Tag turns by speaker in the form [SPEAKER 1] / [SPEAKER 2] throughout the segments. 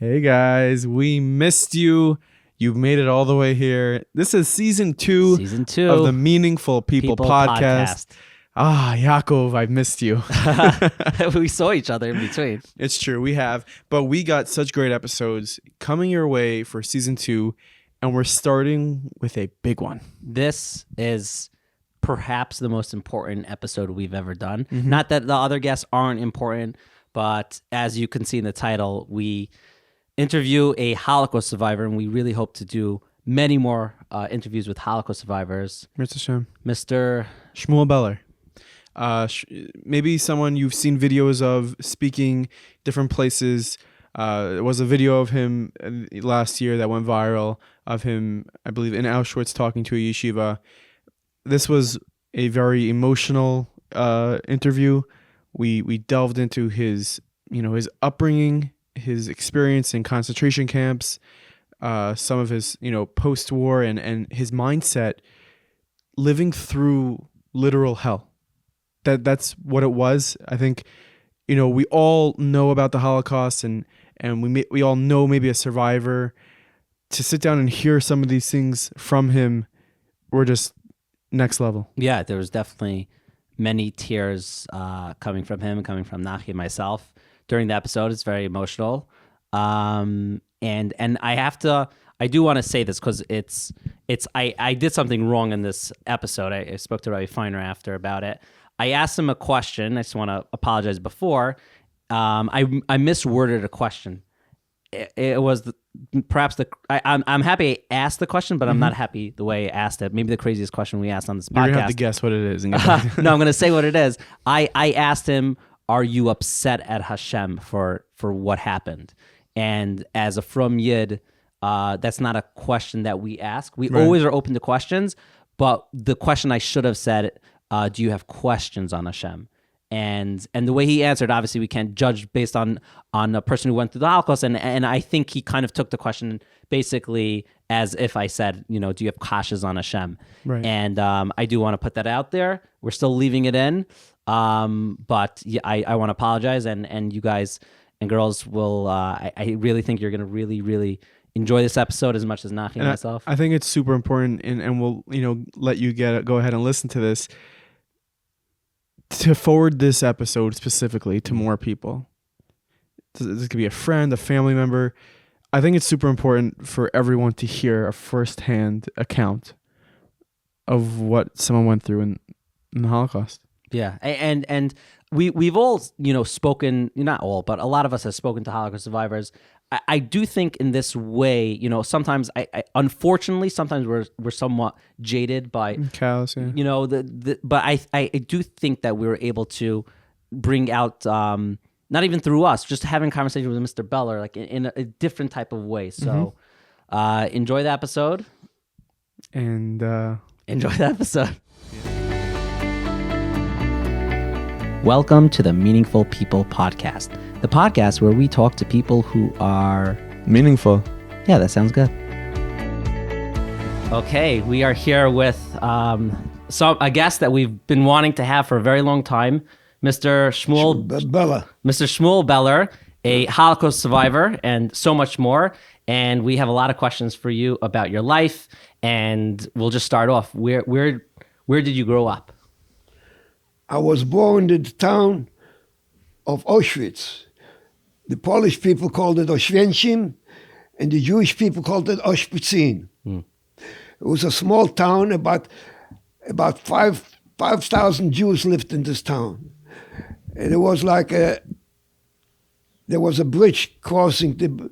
[SPEAKER 1] Hey guys, we missed you. You've made it all the way here. This is season two of the Meaningful People podcast. Yaakov, I missed you.
[SPEAKER 2] We saw each other in between.
[SPEAKER 1] It's true, we have. But we got such great episodes coming your way for season 2, and we're starting with a big one.
[SPEAKER 2] This is perhaps the most important episode we've ever done. Mm-hmm. Not that the other guests aren't important, but as you can see in the title, we interview a Holocaust survivor, and we really hope to do many more interviews with Holocaust survivors. Mr.
[SPEAKER 1] Shmuel Beller. Maybe someone you've seen videos of speaking different places. There was a video of him last year that went viral of him, I believe, in Auschwitz talking to a yeshiva. This was a very emotional interview. We delved into his upbringing, his experience in concentration camps, some of his, post-war and his mindset living through literal hell. That's what it was. I think, we all know about the Holocaust and we all know maybe a survivor. To sit down and hear some of these things from him were just next level.
[SPEAKER 2] Yeah, there was definitely many tears coming from him, coming from Nachi and myself during the episode. It's very emotional. And I do want to say this because I did something wrong in this episode. I spoke to Rabbi Feiner after about it. I asked him a question. I just want to apologize before. I misworded a question. It was I'm happy I asked the question, but I'm not happy the way I asked it. Maybe the craziest question we asked on this podcast.
[SPEAKER 1] You're going to have to guess what it is.
[SPEAKER 2] No, I'm going to say what it is. I asked him, are you upset at Hashem for what happened? And as a Frum Yid, that's not a question that we ask. We always are open to questions, but the question I should have said, do you have questions on Hashem? And the way he answered, obviously we can't judge based on a person who went through the Holocaust. And I think he kind of took the question basically as if I said, do you have kashas on Hashem?
[SPEAKER 1] Right.
[SPEAKER 2] And I do want to put that out there. We're still leaving it in. But yeah, I want to apologize, and you guys and girls will, I really think you're going to really, really enjoy this episode as much as Nachi and myself.
[SPEAKER 1] I think it's super important, and we'll, let you go ahead and listen to this, to forward this episode specifically to more people. This could be a friend, a family member. I think it's super important for everyone to hear a firsthand account of what someone went through in the Holocaust.
[SPEAKER 2] Yeah, and we've all spoken, not all, but a lot of us have spoken to Holocaust survivors. I do think in this way, sometimes I unfortunately sometimes we're somewhat jaded by
[SPEAKER 1] callous, yeah.
[SPEAKER 2] But I do think that we were able to bring out not even through us, just having conversation with Mr. Beller, like in a different type of way. So enjoy the episode,
[SPEAKER 1] and
[SPEAKER 2] enjoy the episode. Welcome to the Meaningful People podcast, the podcast where we talk to people who are
[SPEAKER 1] meaningful.
[SPEAKER 2] Yeah, that sounds good. Okay, we are here with a guest that we've been wanting to have for a very long time, Mr. Shmuel
[SPEAKER 3] Beller.
[SPEAKER 2] Mr. Shmuel Beller, a Holocaust survivor, and so much more. And we have a lot of questions for you about your life, and we'll just start off. Where did you grow up?
[SPEAKER 3] I was born in the town of Auschwitz. The Polish people called it Oświęcim, and the Jewish people called it Oświęcim. It was a small town. About 5,000 Jews lived in this town. And it was like there was a bridge crossing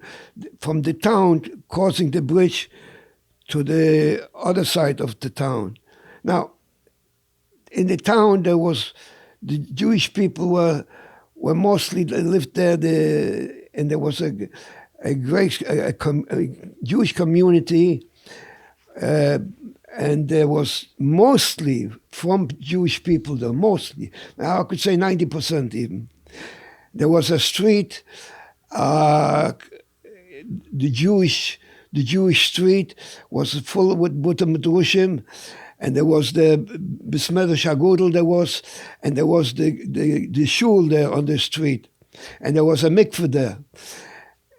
[SPEAKER 3] from the town, crossing the bridge to the other side of the town. Now, in the town, the Jewish people were mostly lived there, and there was a great Jewish community, and there was mostly from Jewish people there, mostly. Now I could say 90% even. There was a street, the Jewish street was full with Butamedrushim, and there was the Besmedrash Agudel and there was the shul there on the street, and there was a mikveh there.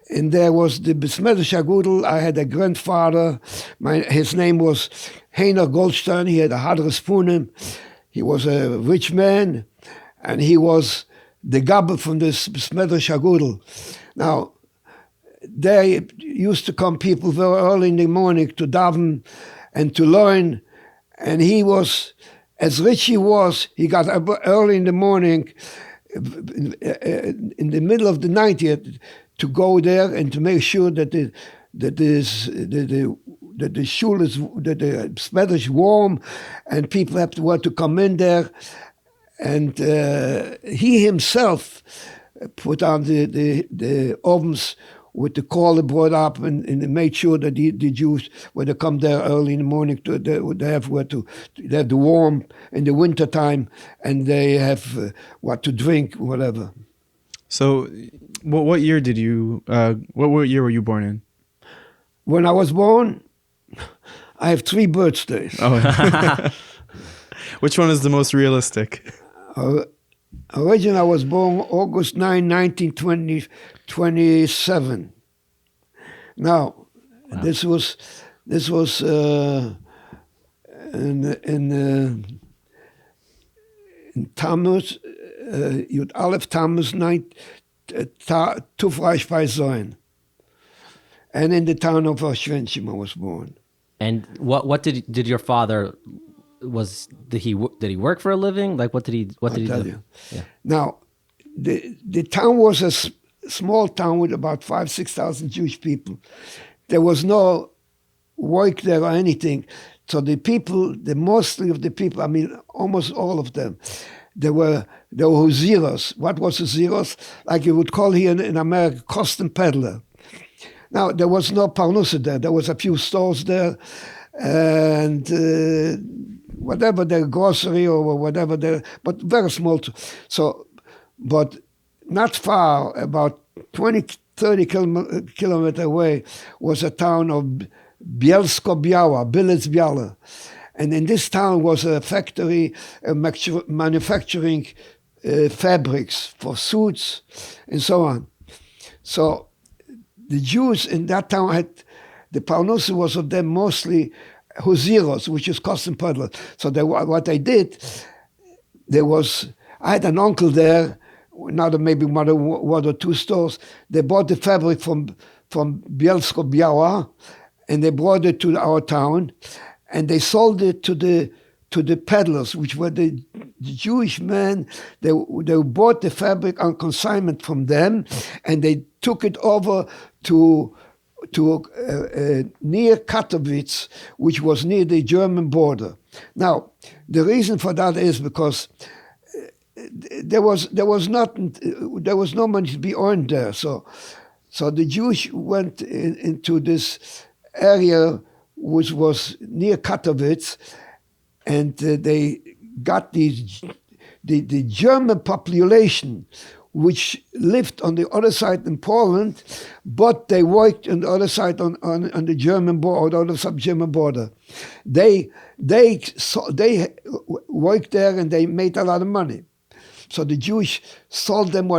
[SPEAKER 3] And there was the Besmeder Shagudel. I had a grandfather. His name was Heiner Goldstein. He had a Hadrespunim. He was a rich man, and he was the Gabel from this Besmeder Shagudel. Now, there used to come people very early in the morning to daven and to learn, and he was, as rich he was, he got up early in the morning, in the middle of the night, to go there and to make sure that the shul is, that the Besmeder is warm, and people have to want to come in there. And he himself put on the ovens with the coal brought up, and made sure that the Jews, when they come there early in the morning, they have the warm in the winter time, and they have what to drink, whatever.
[SPEAKER 1] So, what year did you? What year were you born in?
[SPEAKER 3] When I was born, I have 3 birthdays.
[SPEAKER 1] Oh, which one is the most realistic?
[SPEAKER 3] Originally, I was born August 9, 1927. Now, wow. This was in Tammuz, Yud Aleph Tammuz 9, Tufreich bei Zoin. And in the town of Oświęcim I was born.
[SPEAKER 2] And what did your father did he work for a living? Like what did he do? Yeah.
[SPEAKER 3] Now, the town was a small town with about 5,000-6,000 Jewish people. There was no work there or anything. So the people, mostly of the people, I mean almost all of them, they were huziros. What was huziros? Like you would call here in America, custom peddler. Now, there was no parnusa there. There was a few stores there, and whatever their grocery or whatever there, but very small. So, but not far, about 20-30 kilometers away, was a town of Bielsko-Biała, Bielec-Biała. And in this town was a factory manufacturing fabrics for suits and so on. So the Jews in that town had, the parnusa was of them mostly huziros, which is custom peddlers. So what they did, I had an uncle there, maybe one or 2 stores. They bought the fabric from Bielsko-Biała, and they brought it to our town, and they sold it to the peddlers, which were the Jewish men. They bought the fabric on consignment from them, and they took it over to near Katowice, which was near the German border. Now, the reason for that is because there was no money to be earned there. So the Jews went into this area which was near Katowice, and they got the German population, which lived on the other side in Poland, but they worked on the other side on the German border, or the sub-German border. They worked there and they made a lot of money. So the Jews sold them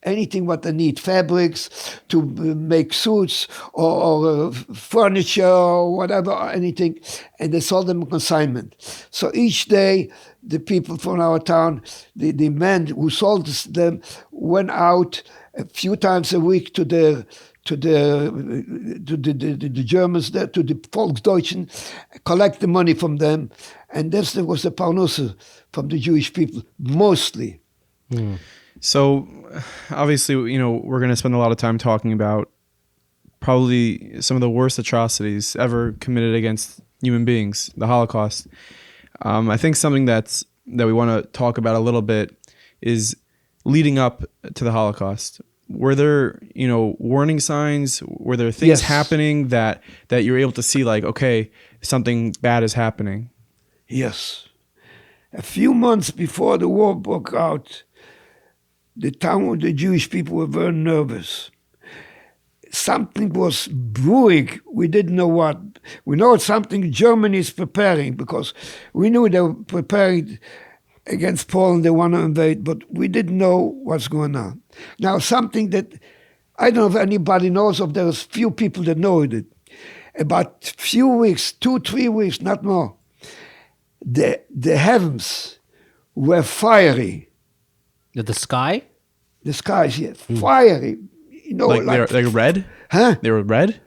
[SPEAKER 3] anything what they need, fabrics to make suits or furniture or whatever, or anything, and they sold them on consignment. So each day, the people from our town, the men who sold them, went out a few times a week to the Germans there, to the Volksdeutschen, collect the money from them, and this was the parnusa from the Jewish people, mostly.
[SPEAKER 1] Mm. So, obviously, we're going to spend a lot of time talking about probably some of the worst atrocities ever committed against human beings, the Holocaust. I think something that we want to talk about a little bit is leading up to the Holocaust. Were there, warning signs? Were there things happening that you were able to see, like, okay, something bad is happening?
[SPEAKER 3] Yes. A few months before the war broke out, the town, the Jewish people were very nervous. Something was brewing. We didn't know what. We know something Germany is preparing, because we knew they were preparing against Poland. They want to invade, but we didn't know what's going on. Now, something that I don't know if anybody knows, if there's few people that know it. About few weeks, 2-3 weeks, not more, the heavens were fiery.
[SPEAKER 2] The sky?
[SPEAKER 3] The skies, yeah, fiery. You know,
[SPEAKER 1] Like they're red?
[SPEAKER 3] huh?
[SPEAKER 1] They were red?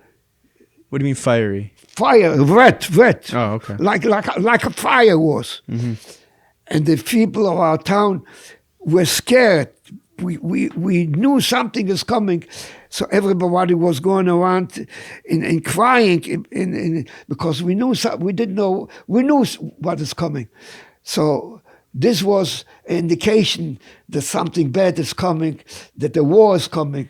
[SPEAKER 1] What do you mean fiery?
[SPEAKER 3] Fire, red.
[SPEAKER 1] Oh, okay.
[SPEAKER 3] Like a fire was. And the people of our town were scared. We knew something is coming, so everybody was going around and crying because we knew we didn't know, we knew what is coming. So this was an indication that something bad is coming, that the war is coming.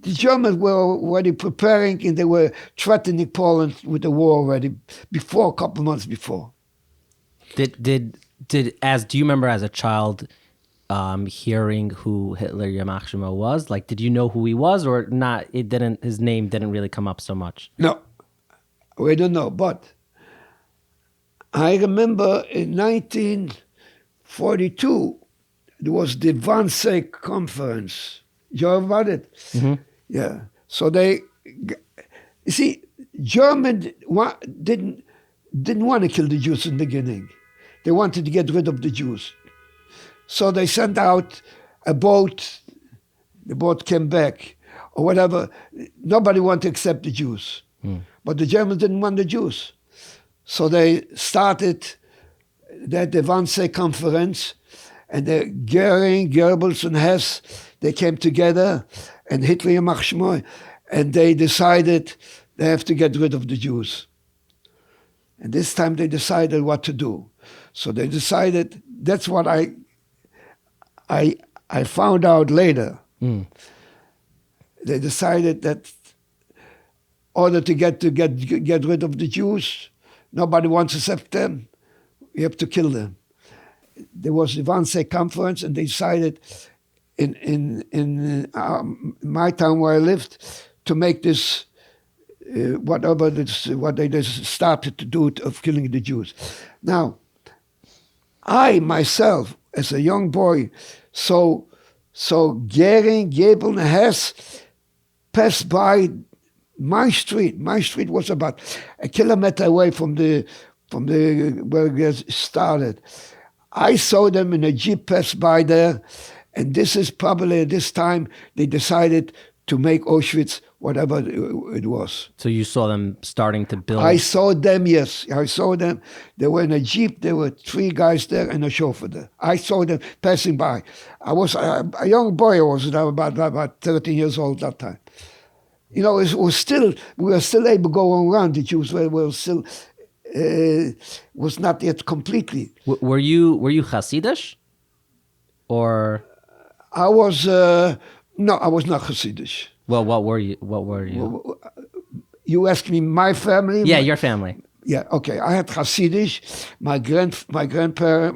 [SPEAKER 3] The Germans were already preparing, and they were threatening Poland with the war already before, a couple months before.
[SPEAKER 2] Do you remember as a child hearing who Hitler Yamach Shemo was? Like, did you know who he was, or not? His name didn't really come up so much.
[SPEAKER 3] No, we don't know. But I remember in 1942 there was the Wannsee conference. You heard about it?
[SPEAKER 2] Mm-hmm.
[SPEAKER 3] Yeah. So you see, Germans didn't want to kill the Jews in the beginning. They wanted to get rid of the Jews. So they sent out a boat. The boat came back, or whatever. Nobody wanted to accept the Jews. But the Germans didn't want the Jews. So they started the Wannsee conference, and the Goering, Goebbels, and Hess, they came together, and Hitler Yamach Shemo, and they decided they have to get rid of the Jews. And this time they decided what to do. So they decided, that's what I found out later. They decided that in order to get rid of the Jews, nobody wants to accept them, we have to kill them. There was the Wannsee conference, and they decided in my town where I lived to make this what they just started to do of killing the Jews. Now, I myself, as a young boy, saw Goering, Goebbels, and Hess pass by my street. My street was about a kilometer away from the where it started. I saw them in a jeep pass by there, and this is probably at this time they decided to make Auschwitz whatever it was.
[SPEAKER 2] So you saw them starting to build.
[SPEAKER 3] I saw them, yes. I saw them. They were in a jeep. There were 3 guys there and a chauffeur there. I saw them passing by. I was a young boy. I was about 13 years old that time. You know, we were still able to go around. The Jews were still was not yet completely.
[SPEAKER 2] Were you Hasidish, or?
[SPEAKER 3] I was no, I was not Hasidic.
[SPEAKER 2] Well, what were you?
[SPEAKER 3] You asked me my family.
[SPEAKER 2] Yeah, your family.
[SPEAKER 3] Yeah, okay. I had Hasidic. My grandfather,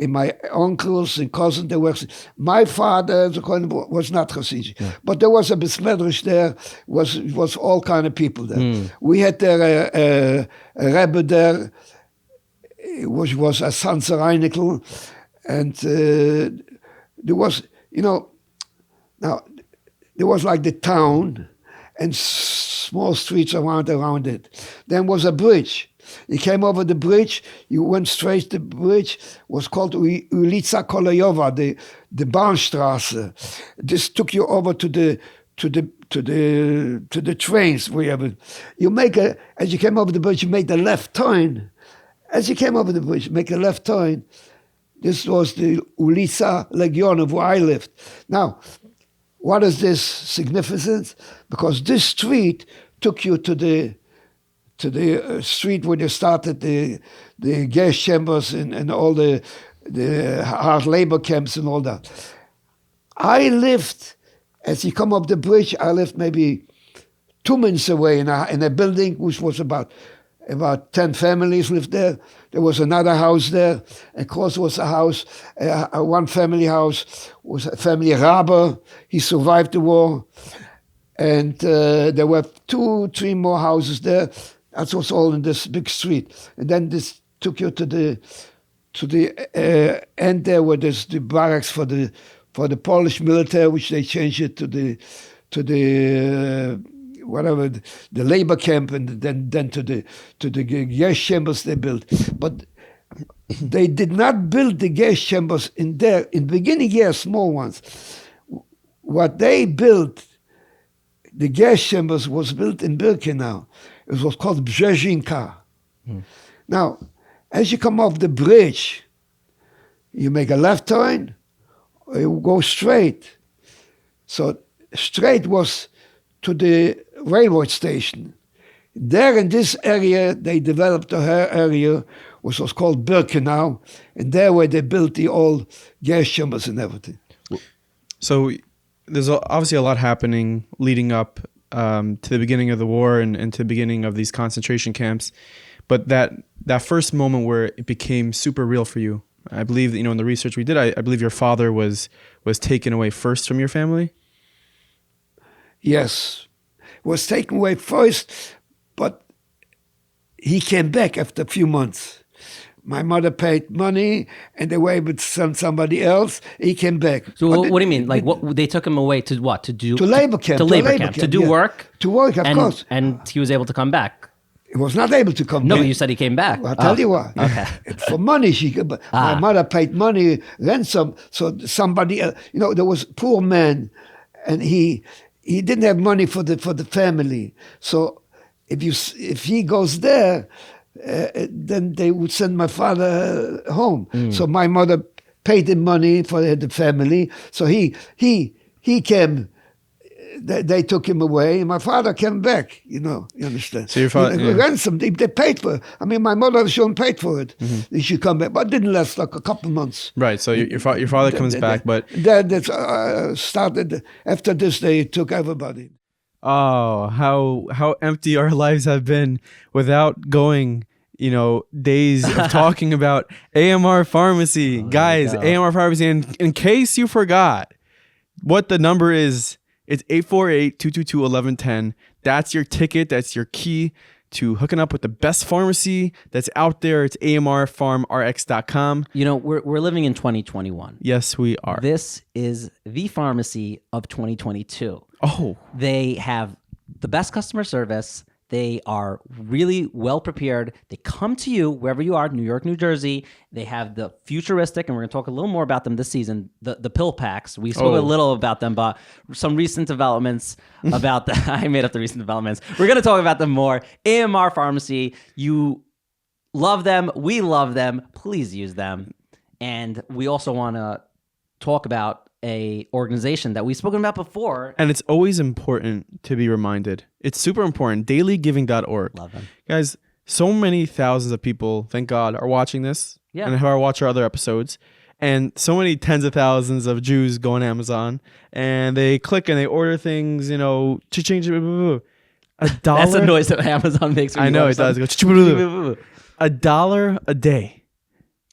[SPEAKER 3] and my uncles and cousins. They were. My father was not Hasidic, but there was a besmedrish there. Was all kind of people there. We had there a Rebbe there, which was a Sanzer Einikel, and there was, now there was like the town and small streets around it. Then was a bridge. You came over the bridge, you went straight to the bridge, was called Ulica Kolejowa, the Bahnstraße. This took you over to the trains. As you came over the bridge, you made the left turn. As you came over the bridge, make a left turn. This was the Ulica Legionów where I lived. Now, what is this significance? Because this street took you to the street where they started the gas chambers and all the hard labor camps and all that. I lived, as you come up the bridge, I lived maybe 2 minutes away in a building which was about 10 families lived there. There was another house there. Across was a house, a one-family house, was a family Raber. He survived the war. And there were 2-3 more houses there. That was all in this big street. And then this took you to the end there where there's the barracks for the for the Polish military, which they changed it to the whatever the labor camp, and then to the gas chambers they built. But they did not build the gas chambers in there. In the beginning, yes, small ones. What they built, the gas chambers, was built in Birkenau. It was called Brzezinka. Now, as you come off the bridge, you make a left turn, or you go straight. So straight was to the railroad station. There in this area, they developed a area which was called Birkenau, and there where they built the old gas chambers and everything.
[SPEAKER 1] So there's obviously a lot happening leading up to the beginning of the war and to the beginning of these concentration camps. But that first moment where it became super real for you, I believe that, in the research we did, I believe your father was taken away first from your family?
[SPEAKER 3] Yes. Was taken away first, but he came back after a few months. My mother paid money, and they were able to send somebody else. He came back.
[SPEAKER 2] So what do you mean? Like, what they took him away to what? To do
[SPEAKER 3] to labor camp.
[SPEAKER 2] To labor camp to do work.
[SPEAKER 3] To work, of course.
[SPEAKER 2] And he was able to come back.
[SPEAKER 3] He was not able to come
[SPEAKER 2] No,
[SPEAKER 3] back.
[SPEAKER 2] but you said he came back.
[SPEAKER 3] I'll tell you what.
[SPEAKER 2] Okay.
[SPEAKER 3] For money, my mother paid money, ransom. So somebody, there was a poor man, and he didn't have money for the family. So if he goes there, then they would send my father home. So my mother paid him money for the family. So he came. They took him away, and my father came back. You understand?
[SPEAKER 1] So your father,
[SPEAKER 3] ransom. They paid for it. I mean, my mother shown paid for it. He should come back, but it didn't last like a couple months.
[SPEAKER 1] right? So your father comes back, but
[SPEAKER 3] that started after this. They took everybody.
[SPEAKER 1] oh, how empty our lives have been without going. Days of talking about AMR Pharmacy, guys. AMR Pharmacy. And in case you forgot what the number is. It's 848-222-1110. That's your ticket. That's your key to hooking up with the best pharmacy that's out there. It's amrpharmrx.com.
[SPEAKER 2] We're living in 2021.
[SPEAKER 1] Yes, we are.
[SPEAKER 2] This is the pharmacy of 2022.
[SPEAKER 1] Oh.
[SPEAKER 2] They have the best customer service. They are really well prepared. They come to you wherever you are, New York, New Jersey. They have the futuristic, and we're going to talk a little more about them this season, the pill packs. We spoke a little about them, but some recent developments about the... I made up the recent developments. We're going to talk about them more. AMR Pharmacy, you love them. We love them. Please use them. And we also want to talk about a organization that we've spoken about before.
[SPEAKER 1] And it's always important to be reminded. It's super important. dailygiving.org.
[SPEAKER 2] Love them.
[SPEAKER 1] Guys, so many thousands of people, thank God, are watching this and who are watching our other episodes. And so many tens of thousands of Jews go on Amazon and they click and they order things, to change $1.
[SPEAKER 2] That's the noise that Amazon makes.
[SPEAKER 1] I know it does. It goes $1 a day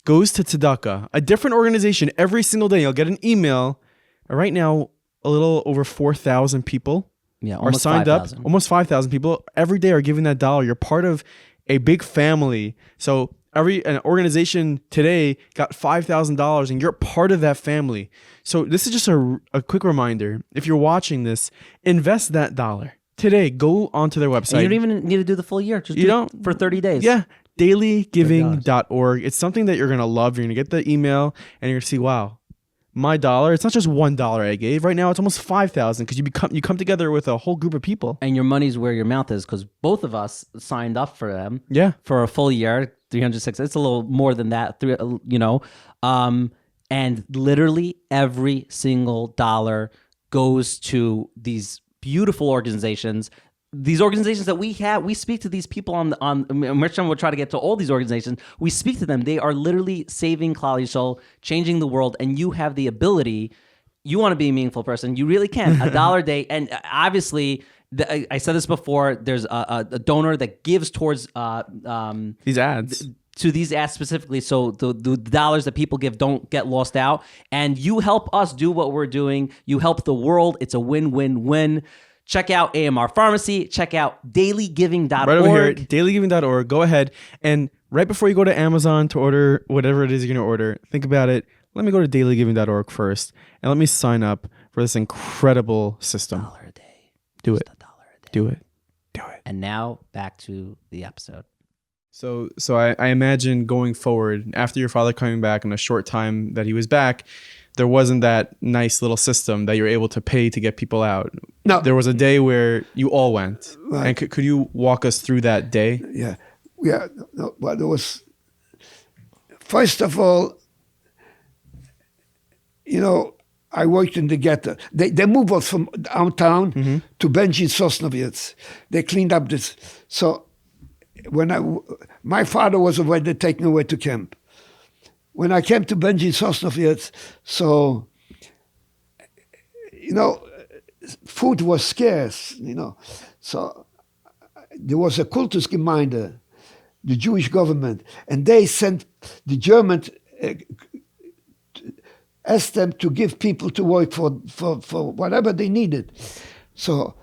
[SPEAKER 1] goes to tzedakah, a different organization every single day. You'll get an email. Right now, a little over 4,000 people are signed 5, up. Almost 5,000 people every day are giving that $1. You're part of a big family. So an organization today got $5,000 and you're part of that family. So this is just a quick reminder. If you're watching this, invest that $1 today. Go onto their website.
[SPEAKER 2] And you don't even need to do the full year. Just do it for 30 days.
[SPEAKER 1] Yeah. dailygiving.org. It's something that you're going to love. You're going to get the email and you're going to see, wow, my $1, it's not just $1 I gave. Right now, it's almost 5,000 because you come together with a whole group of people.
[SPEAKER 2] And your money's where your mouth is because both of us signed up for them.
[SPEAKER 1] Yeah.
[SPEAKER 2] For a full year, 306. It's a little more than that, and literally every single $1 goes to these beautiful organizations. These organizations that we speak to these people on Merchant will try to get to all these organizations. We speak to them. They are literally saving Klal Yisrael, changing the world, and you have the ability. You want to be a meaningful person. You really can. $1 a day. And obviously, I said this before, there's a donor that gives towards
[SPEAKER 1] these ads.
[SPEAKER 2] To these ads specifically, so the dollars that people give don't get lost out. And you help us do what we're doing. You help the world. It's a win-win-win. Check out AMR Pharmacy. Check out dailygiving.org.
[SPEAKER 1] Right over here, dailygiving.org. Go ahead and right before you go to Amazon to order whatever it is you're going to order, think about it. let me go to dailygiving.org first and let me sign up for this incredible system.
[SPEAKER 2] $1 a day.
[SPEAKER 1] Do
[SPEAKER 2] Just
[SPEAKER 1] it.
[SPEAKER 2] $1 a day.
[SPEAKER 1] Do it. Do it.
[SPEAKER 2] And now back to the episode.
[SPEAKER 1] So I imagine going forward, after your father coming back in a short time that he was back, there wasn't that nice little system that you're able to pay to get people out.
[SPEAKER 3] No.
[SPEAKER 1] There was a day where you all went.
[SPEAKER 3] Right.
[SPEAKER 1] And could you walk us through that day?
[SPEAKER 3] Yeah. No, well, there was, first of all, I worked in the ghetto. They moved us from downtown to Benji Sosnowiec. They cleaned up this. So my father was already taken away to camp. When I came to Benji Sosnowiec, so, food was scarce, So there was a Kultusgemeinde, the Jewish government, and they sent the Germans, asked them to give people to work for whatever they needed. So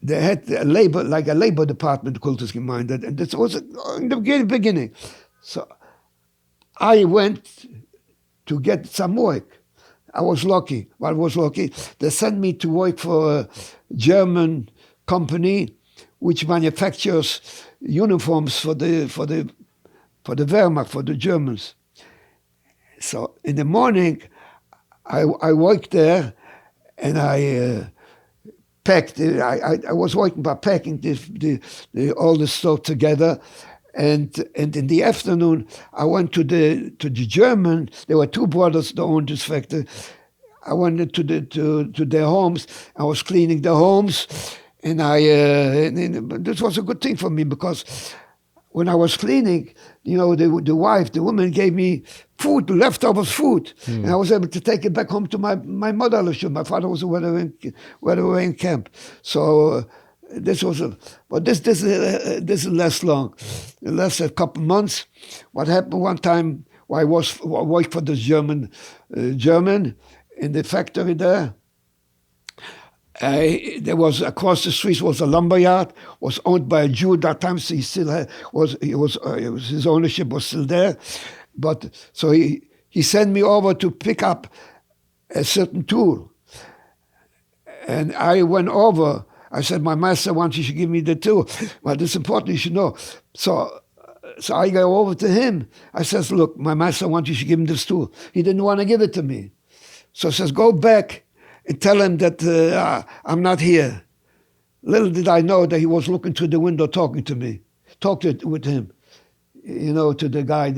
[SPEAKER 3] they had a labor department, Kultusgemeinde, and this was in the beginning. So I went to get some work. I was lucky. They sent me to work for a German company which manufactures uniforms for the Wehrmacht, for the Germans. So in the morning, I worked there, and I packed. I was working by packing all the stuff together, and in the afternoon I went to the German. There were two brothers that owned this factory. I went to their homes. I was cleaning the homes, and this was a good thing for me because when I was cleaning, the woman gave me food, leftover food, and I was able to take it back home to my mother. My father was away in camp, so this was but this didn't last long. It lasted a couple months. What happened one time? I worked for this German in the factory there. There was across the street was a lumberyard, was owned by a Jew at that time. So he still had his ownership was still there, but so he sent me over to pick up a certain tool, and I went over. I said, my master wants you to give me the tool. Well, this is important, you should know. So I go over to him. I says, look, my master wants you to give him this tool. He didn't want to give it to me, so I says, go back and tell him that I'm not here. Little did I know that he was looking through the window talking to me, with him, to the guy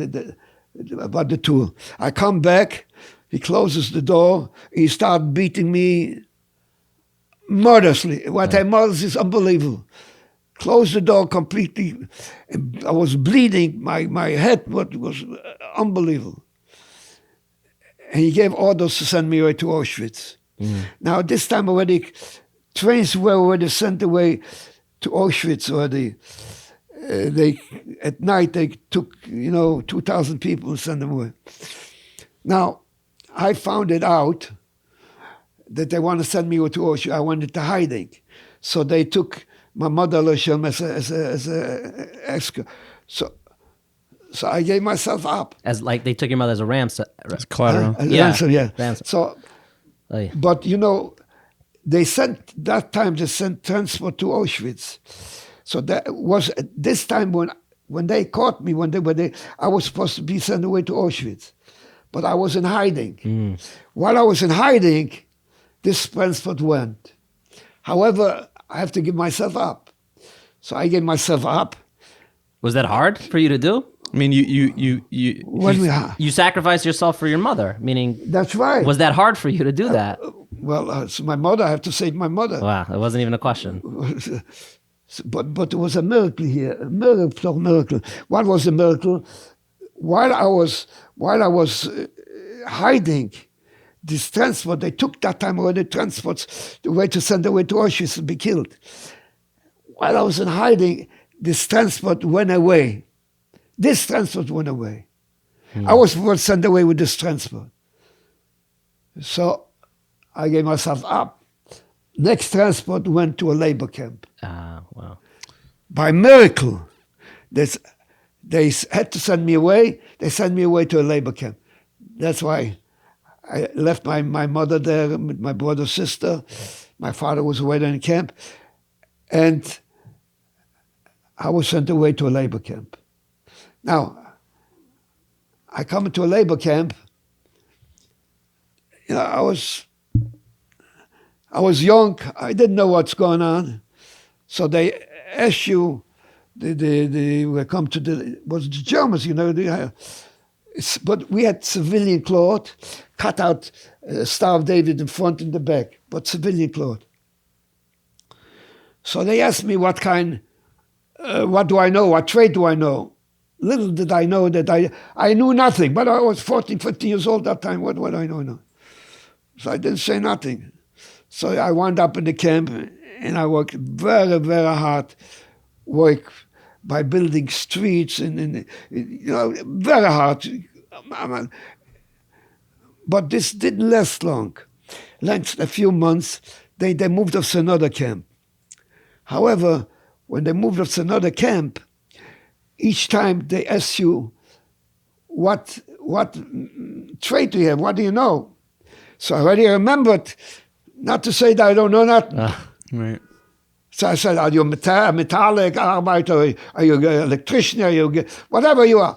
[SPEAKER 3] about the tool. I come back, he closes the door, he starts beating me murderously. What I murders is unbelievable. Closed the door completely. I was bleeding, my head was unbelievable. And he gave orders to send me away to Auschwitz. Now, this time already, trains were already sent away to Auschwitz already. At night, they took, 2,000 people and sent them away. Now, I found it out that they want to send me to Auschwitz. I went into hiding. So they took my mother as a escort. So I gave myself up.
[SPEAKER 2] As like they took your mother as a ransom.
[SPEAKER 1] It's collateral.
[SPEAKER 3] Ransom, yeah.
[SPEAKER 2] Ransom.
[SPEAKER 3] So,
[SPEAKER 2] Oh, yeah.
[SPEAKER 3] but they sent transport to Auschwitz. So that was this time when they caught me, I was supposed to be sent away to Auschwitz, but I was in hiding. While I was in hiding, this transport went. However, I have to give myself up. So I gave myself up.
[SPEAKER 2] Was that hard for you to do?
[SPEAKER 1] I mean,
[SPEAKER 2] You sacrificed yourself for your mother, meaning
[SPEAKER 3] That's right.
[SPEAKER 2] was that hard for you to do that?
[SPEAKER 3] So my mother, I have to save my mother.
[SPEAKER 2] Wow, it wasn't even a question.
[SPEAKER 3] But there was a miracle here, a miracle. What was the miracle? While I was hiding, this transport, they took that time already transports the way to send away to Auschwitz to be killed. While I was in hiding, this transport went away. This transport went away. I was sent away with this transport. So I gave myself up. Next transport went to a labor camp.
[SPEAKER 2] Wow.
[SPEAKER 3] By miracle, they had to send me away. They sent me away to a labor camp. That's why I left my mother there, with my brother, sister. My father was away there in camp. And I was sent away to a labor camp. Now, I come into a labor camp. You know, I was young. I didn't know what's going on. So they ask you, we come to was the Germans, you know. But we had civilian cloth, cut out Star of David in front and the back, but civilian cloth. So they asked me what do I know, what trade do I know? Little did I know that I knew nothing, but I was 14, 15 years old that time. What do I know now? So I didn't say nothing. So I wound up in the camp, and I worked very, very hard, work by building streets and you know, very hard. But this didn't last long. Last a few months, they moved us to another camp. However, when they moved us to another camp, each time they ask you, what trade do you have? What do you know? So I already remembered not to say that I don't know nothing.
[SPEAKER 1] Right.
[SPEAKER 3] So I said, are you a metallic arbeiter? Are you an electrician? Are you whatever you are?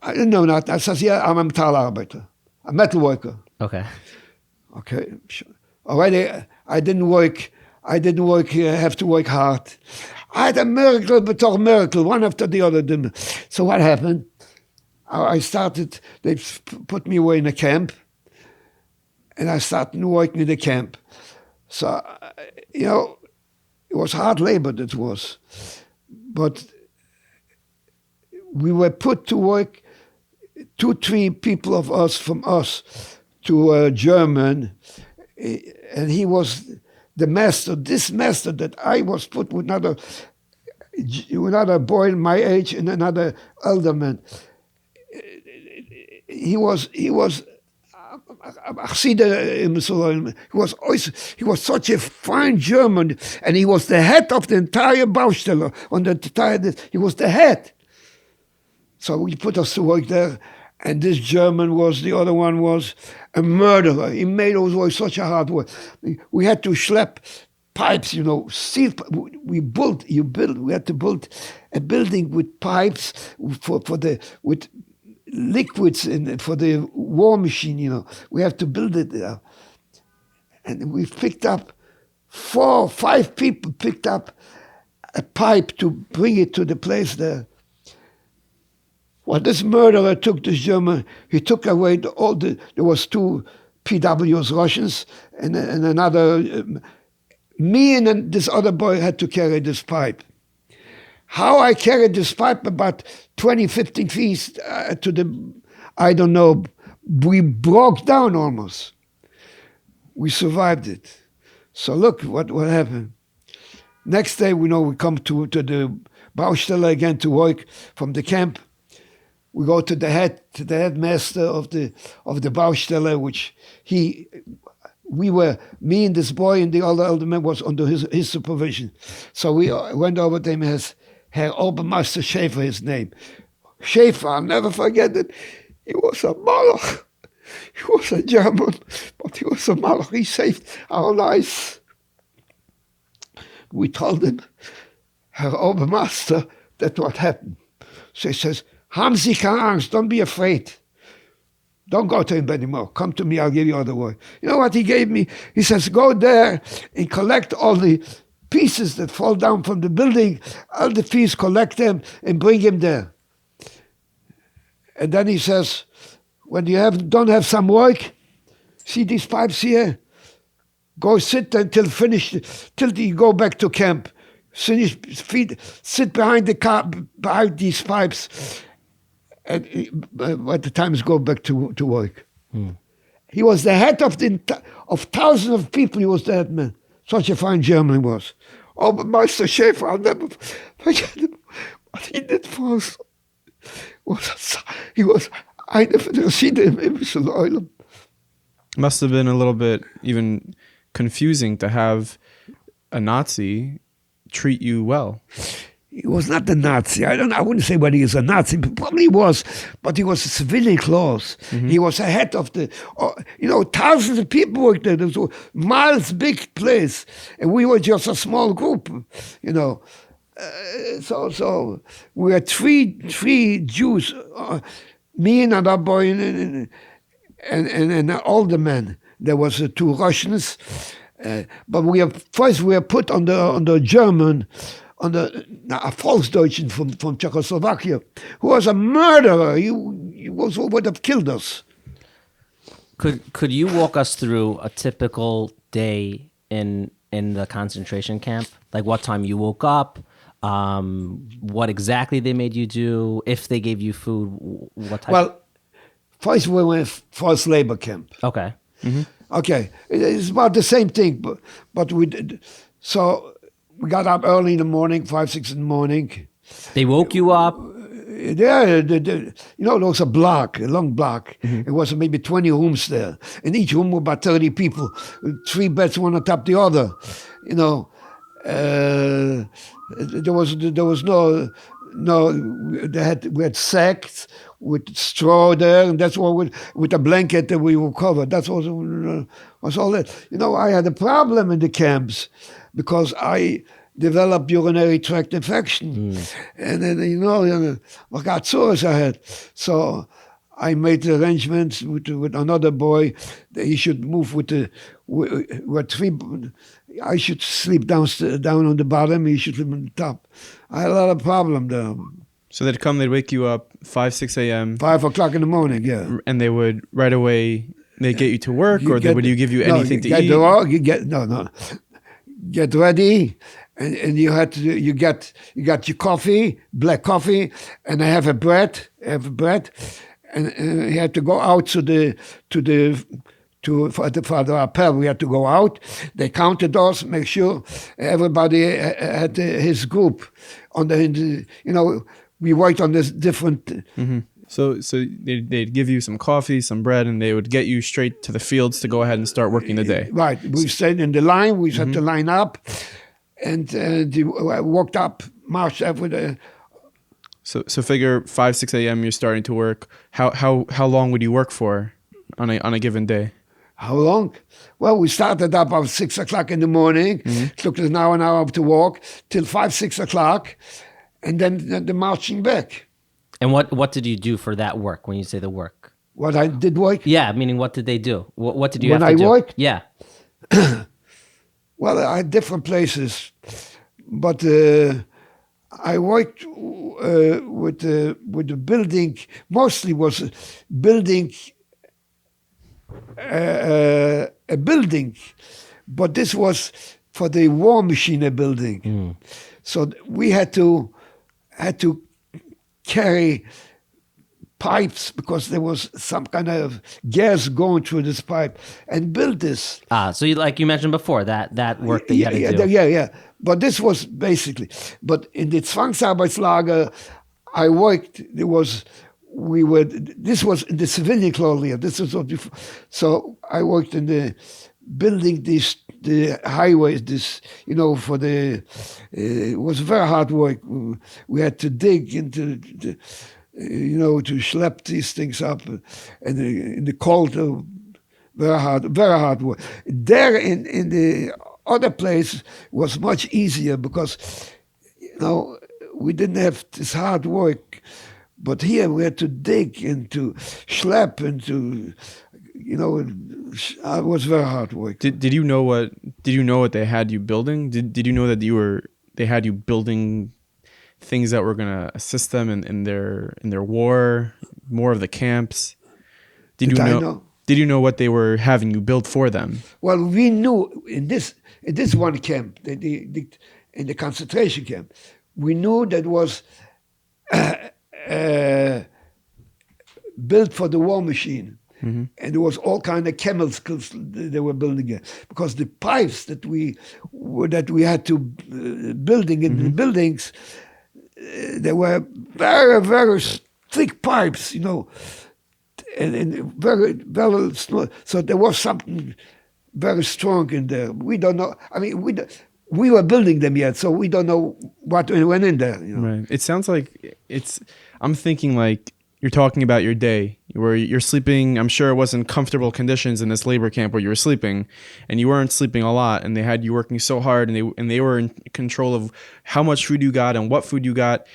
[SPEAKER 3] I didn't know that. I said, yeah, I'm a metal arbeiter, a metal worker.
[SPEAKER 2] Okay.
[SPEAKER 3] Okay. Already, I didn't work, have to work hard. I had a miracle, but a miracle, one after the other. So what happened? I started, they put me away in a camp, and I started working in the camp. So, you know, it was hard labor, that was. But we were put to work, 2-3 people of us, from us, to a German, and he was the master. This master that I was put with another boy my age and another elder man. He was He was such a fine German, and he was the head of the entire Baustelle. He was the head. So we put us to work there, and this German the other one was a murderer. He made us work such a hard work. We had to schlep pipes, you know, steel. We had to build a building with pipes with liquids for the war machine, you know. We have to build it there. And we picked up 4 or 5 people picked up a pipe to bring it to the place there. Well, this murderer took this German, he took away there was 2 PWs, Russians, and another, me and this other boy had to carry this pipe. How I carried this pipe about 20, 15 feet to the, I don't know, we broke down almost. We survived it. So look what happened. Next day, we come to the Baustelle again to work from the camp. We go to the headmaster of the Baustelle, which me and this boy and the other elder man was under his supervision. So we went over to him as Herr Obermeister Schäfer, his name. Schäfer, I'll never forget it. He was a Malach. He was a German, but he was a Malach. He saved our lives. We told him, Herr Obermeister, that's what happened. So he says, haben Sie keine Angst, don't be afraid. Don't go to him anymore. Come to me, I'll give you other work. You know what he gave me? He says, go there and collect all the pieces that fall down from the building, all the pieces, collect them and bring him there. And then he says, when you don't have some work, see these pipes here? Go sit until finished, till you go back to camp. Sit behind the car, behind these pipes, and at the times go back to work. He was the head of thousands of people. He was the head man. Such a fine German he was. Oh, but Meister Schäfer, I'll never forget him. What he did for us. I never seen him in Oilem.
[SPEAKER 1] Must have been a little bit even confusing to have a Nazi treat you well.
[SPEAKER 3] he was not a Nazi. I wouldn't say whether he is a Nazi. Probably was, but he was a civilian clothes. He was a head of the, thousands of people worked there. It was a miles big place, and we were just a small group, So we had three Jews, me and another boy, and an older man. There was two Russians, but we were put on the German. On the Volksdeutschen from Czechoslovakia, who was a murderer. He would have killed us.
[SPEAKER 2] Could you walk us through a typical day in the concentration camp? Like what time you woke up, what exactly they made you do, if they gave you food, what type?
[SPEAKER 3] Well, first we went forced labor camp.
[SPEAKER 2] Okay.
[SPEAKER 3] Okay, it's about the same thing, but we did so. We got up early in the morning, 5, 6 in the morning.
[SPEAKER 2] They woke you up?
[SPEAKER 3] Yeah, there was a long block. It was maybe 20 rooms there. In each room were about 30 people, 3 beds, one on top of the other. There was no, we had sacks with straw there, and that's what with a blanket that we were covered. That was all that. I had a problem in the camps because I developed urinary tract infection, and then I got sores I had. So I made arrangements with another boy that he should move with three. I should sleep down on the bottom. He should sleep on the top. I had a lot of problem there.
[SPEAKER 1] So they'd wake you up 5, 6 a.m.
[SPEAKER 3] 5 o'clock in the morning, yeah.
[SPEAKER 1] And they would right away, they'd get you to work, would you give you anything to eat?
[SPEAKER 3] Get ready, and you got your coffee, black coffee, and I have a bread, and you had to go out for the appel. We had to go out. They counted us, make sure everybody had his group we worked on this different.
[SPEAKER 1] So they'd give you some coffee, some bread, and they would get you straight to the fields to go ahead and start working the day.
[SPEAKER 3] Right. We stayed in the line. We set the line up, and walked up, marched every day.
[SPEAKER 1] So figure 5, 6 a.m. You're starting to work. How long would you work for on a given day?
[SPEAKER 3] How long? Well, we started up at 6 o'clock in the morning. It took us an hour to walk till 5, 6 o'clock, and then the marching back.
[SPEAKER 2] And what did you do for that work when you say the work?
[SPEAKER 3] What I did work?
[SPEAKER 2] Yeah, meaning what did they do? What did you
[SPEAKER 3] when
[SPEAKER 2] have to do?
[SPEAKER 3] I worked?
[SPEAKER 2] Yeah.
[SPEAKER 3] Well, I had different places, but I worked with the building. Mostly was building a building, but this was for the war machine building. So we had to carry pipes because there was some kind of gas going through this pipe and build this.
[SPEAKER 2] So you mentioned before that work that you had to do.
[SPEAKER 3] Yeah. But this was basically. But in the Zwangsarbeitslager, I worked. This was in the civilian clothing. This was what before. So I worked in the building the highways. For the. It was very hard work. We had to dig into to schlep these things up, and in the cold, very hard work. There in the other place was much easier because, we didn't have this hard work, but here we had to dig and to schlep and to, it was very hard work.
[SPEAKER 1] Did you know what they had you building? Did you know that they had you building things that were going to assist them in their war, more of the camps? Did you know what they were having you build for them?
[SPEAKER 3] Well, we knew in this one camp, in the concentration camp, we knew that was built for the war machine. And there was all kind of chemicals they were building it, because the pipes that we had to building in the buildings, they were very, very thick pipes, and very, very small. So there was something very strong in there. We don't know. I mean, we were building them yet, so we don't know what went in there. You know?
[SPEAKER 1] Right. It sounds like I'm thinking like you're talking about your day where you're sleeping. I'm sure it wasn't comfortable conditions in this labor camp where you were sleeping, and you weren't sleeping a lot, and they had you working so hard, and they were in control of how much food you got and what food you got.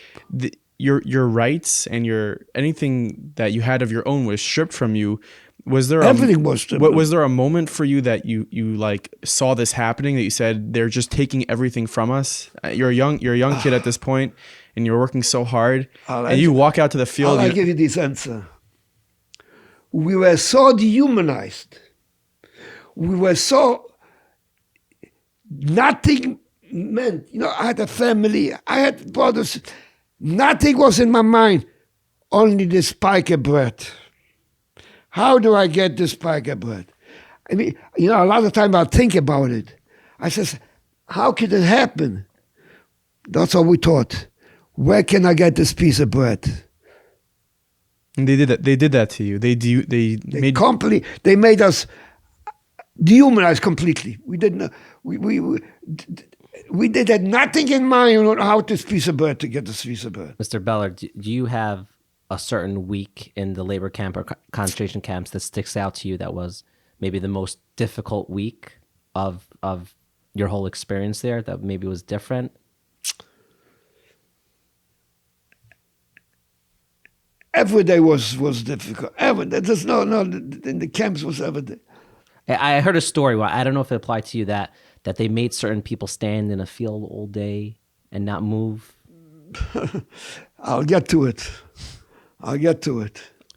[SPEAKER 1] Your rights and your anything that you had of your own was stripped from you. Was there
[SPEAKER 3] Everything was stripped.
[SPEAKER 1] Was there a moment for you that you like saw this happening, that you said they're just taking everything from us? You're a young kid at this point, and you're working so hard, and you walk out to the field.
[SPEAKER 3] I'll give you this answer. We were so dehumanized. We were so nothing meant. You know, I had a family. I had brothers. Nothing was in my mind. Only the spike of bread. How do I get this spike of bread? I mean, you know, a lot of time I think about it. I says, how could it happen? That's all we thought. Where can I get this piece of bread?
[SPEAKER 1] And they did that. They did that to you. They
[SPEAKER 3] made us dehumanized completely. We didn't. We did had nothing in mind on how this piece of bread to get this piece of bread.
[SPEAKER 2] Mr. Beller, do you have a certain week in the labor camp or concentration camps that sticks out to you that was maybe the most difficult week of your whole experience there, that maybe was different?
[SPEAKER 3] Every day was difficult. There's no in the camps was every day.
[SPEAKER 2] I heard a story, well, I don't know if it applied to you, that they made certain people stand in a field all day and not move.
[SPEAKER 3] I'll get to it.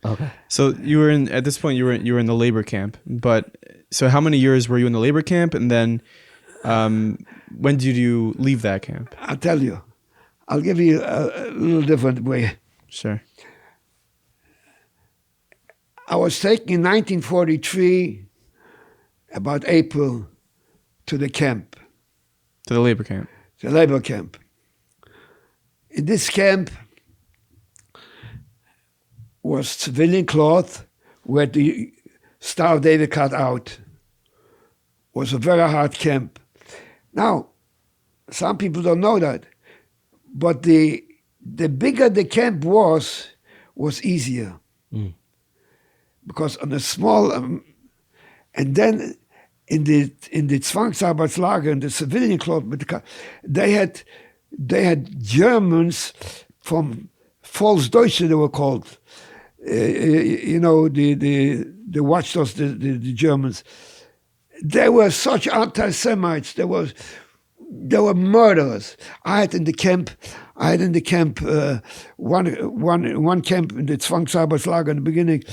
[SPEAKER 2] Okay.
[SPEAKER 1] So you were at this point you were in the labor camp, but so how many years were you in the labor camp, and then when did you leave that camp?
[SPEAKER 3] I'll tell you. I'll give you a little different way.
[SPEAKER 1] Sure.
[SPEAKER 3] I was taken in 1943, about April, to the camp.
[SPEAKER 1] To the labor camp.
[SPEAKER 3] The labor camp. In this camp was civilian cloth where the Star of David cut out. Was a very hard camp. Now, some people don't know that, but the bigger the camp was easier. Mm. Because on a small, and then in the Zwangsarbeitslager, in the civilian cloth, they had Germans from Volksdeutsche, they were called. You know, the watchdogs, the Germans. They were such anti-Semites. They were murderers. I had in the camp one camp in the Zwangsarbeitslager in the beginning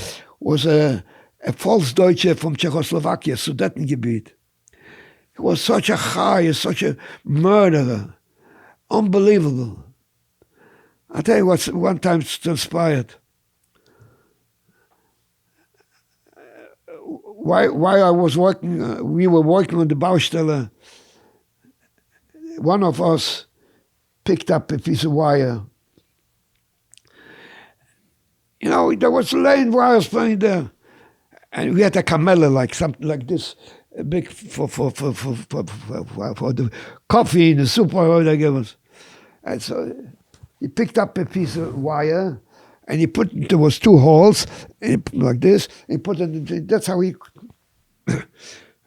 [SPEAKER 3] was a Volksdeutsche from Czechoslovakia, Sudetengebiet. He was such a chai, such a murderer. Unbelievable. I'll tell you what one time transpired. While I was working, we were working on the Baustelle, one of us picked up a piece of wire. You know, there was laying wires playing there. And we had a camella, like something like this, big for the coffee and the soup oil they gave us. And so he picked up a piece of wire, and there was two holes, like this, he put it, that's how he,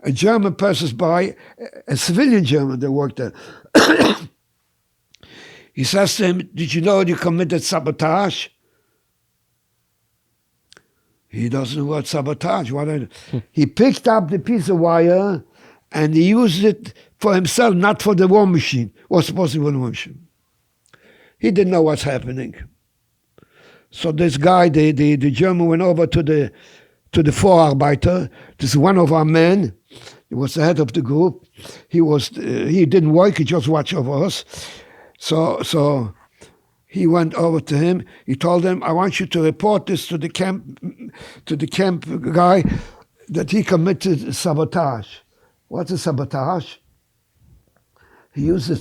[SPEAKER 3] a German passes by, a civilian German that worked there. He says to him, "Did you know you committed sabotage?" He doesn't know what sabotage. He picked up the piece of wire and he used it for himself, not for the war machine. It was supposed to be for the war machine. He didn't know what's happening. So this guy, the German, went over to the Vorarbeiter. This is one of our men. He was the head of the group. He didn't work. He just watched over us. So he went over to him. He told him, "I want you to report this to the camp guy that he committed sabotage." What's a sabotage? He used a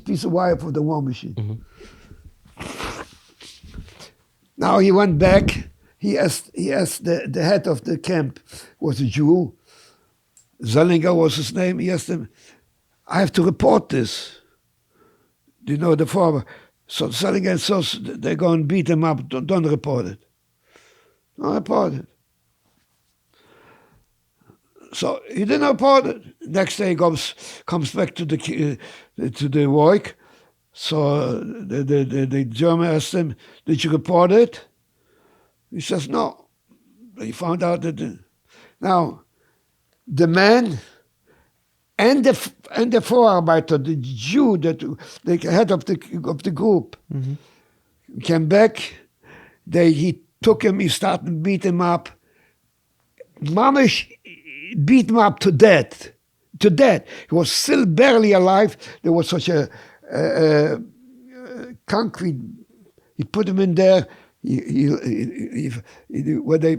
[SPEAKER 3] piece of wire for the war machine. Mm-hmm. Now he went back. He asked the head of the camp, was a Jew. Zellinger was his name. He asked him, I have to report this. You know, the father. So Salinger says they're going to beat him up. Don't report it. Don't report it. So he didn't report it. Next day he comes back to the work. So the German asked him, "Did you report it?" He says, "No." He found out that now the man and the Vorarbeiter, the Jew, the head of the group, came back. He took him. He started to beat him up. Mamish beat him up to death. To death. He was still barely alive. There was such a concrete. He put him in there. Where they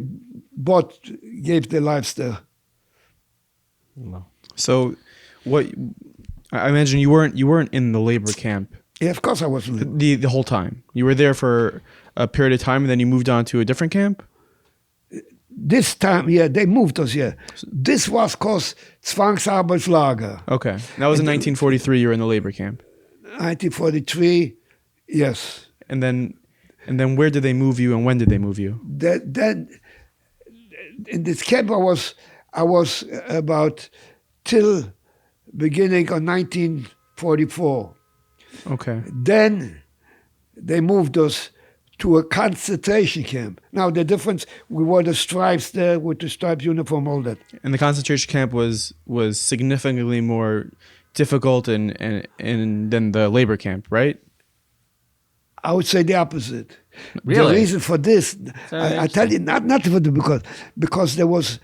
[SPEAKER 3] both gave their lives there.
[SPEAKER 2] Wow.
[SPEAKER 1] So, what? I imagine you weren't in the labor camp.
[SPEAKER 3] Yeah, of course I wasn't.
[SPEAKER 1] The whole time. You were there for a period of time, and then you moved on to a different camp.
[SPEAKER 3] This time, yeah, they moved us. Yeah, this was called Zwangsarbeitslager.
[SPEAKER 1] Okay, that was in 1943. You were in the labor camp.
[SPEAKER 3] 1943, yes.
[SPEAKER 1] And then where did they move you, and when did they move you?
[SPEAKER 3] Then in this camp I was about till beginning of 1944.
[SPEAKER 1] Okay.
[SPEAKER 3] Then they moved us to a concentration camp. Now the difference, we wore the stripes there with the striped uniform, all that.
[SPEAKER 1] And the concentration camp was significantly more difficult and than the labor camp, right?
[SPEAKER 3] I would say the opposite.
[SPEAKER 2] Really?
[SPEAKER 3] The reason for this, I tell you, not for the because there was.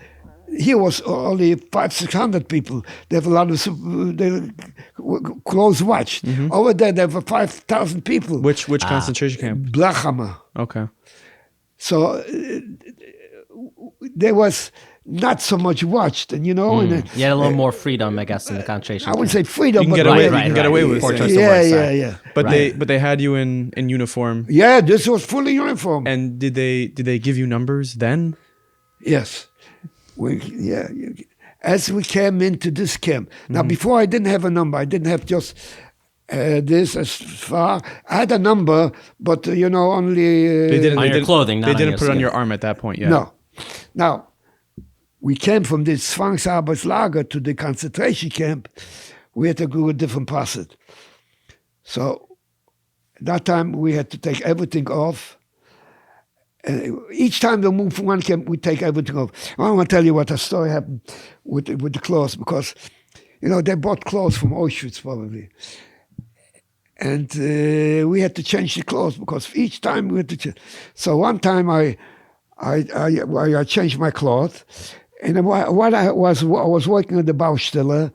[SPEAKER 3] Here was only 500-600 people. They have a lot of close watched. Over there, there were 5,000 people.
[SPEAKER 1] Which concentration camp?
[SPEAKER 3] Blachhammer.
[SPEAKER 1] Okay.
[SPEAKER 3] So there was not so much watched, and you know. And,
[SPEAKER 2] You had a little more freedom, I guess, in the concentration.
[SPEAKER 3] I wouldn't
[SPEAKER 2] camp.
[SPEAKER 3] say freedom,
[SPEAKER 1] You can
[SPEAKER 3] but
[SPEAKER 1] get away.
[SPEAKER 2] Right,
[SPEAKER 1] you can get away with
[SPEAKER 2] Poor
[SPEAKER 1] it.
[SPEAKER 2] choice of
[SPEAKER 3] yeah,
[SPEAKER 2] words,
[SPEAKER 3] yeah,
[SPEAKER 2] sorry.
[SPEAKER 3] yeah.
[SPEAKER 1] But they had you in uniform.
[SPEAKER 3] Yeah, this was fully uniform.
[SPEAKER 1] And did they give you numbers then?
[SPEAKER 3] Yes. As we came into this camp. Now, before I didn't have a number. I didn't have just this as far. I had a number, but, only...
[SPEAKER 2] On your clothing, not
[SPEAKER 1] They
[SPEAKER 2] on
[SPEAKER 1] didn't
[SPEAKER 2] your
[SPEAKER 1] put it on
[SPEAKER 2] skin.
[SPEAKER 1] your arm at that point yet.
[SPEAKER 3] No. Now, we came from the Zwangsarbeitslager to the concentration camp. We had to go a different process. So, that time we had to take everything off. Each time we move from one camp, we take everything off. I want to tell you what a story happened with the clothes, because, they bought clothes from Auschwitz probably. And we had to change the clothes, because each time we had to change. So one time I changed my clothes, and while I was working on the Baustelle,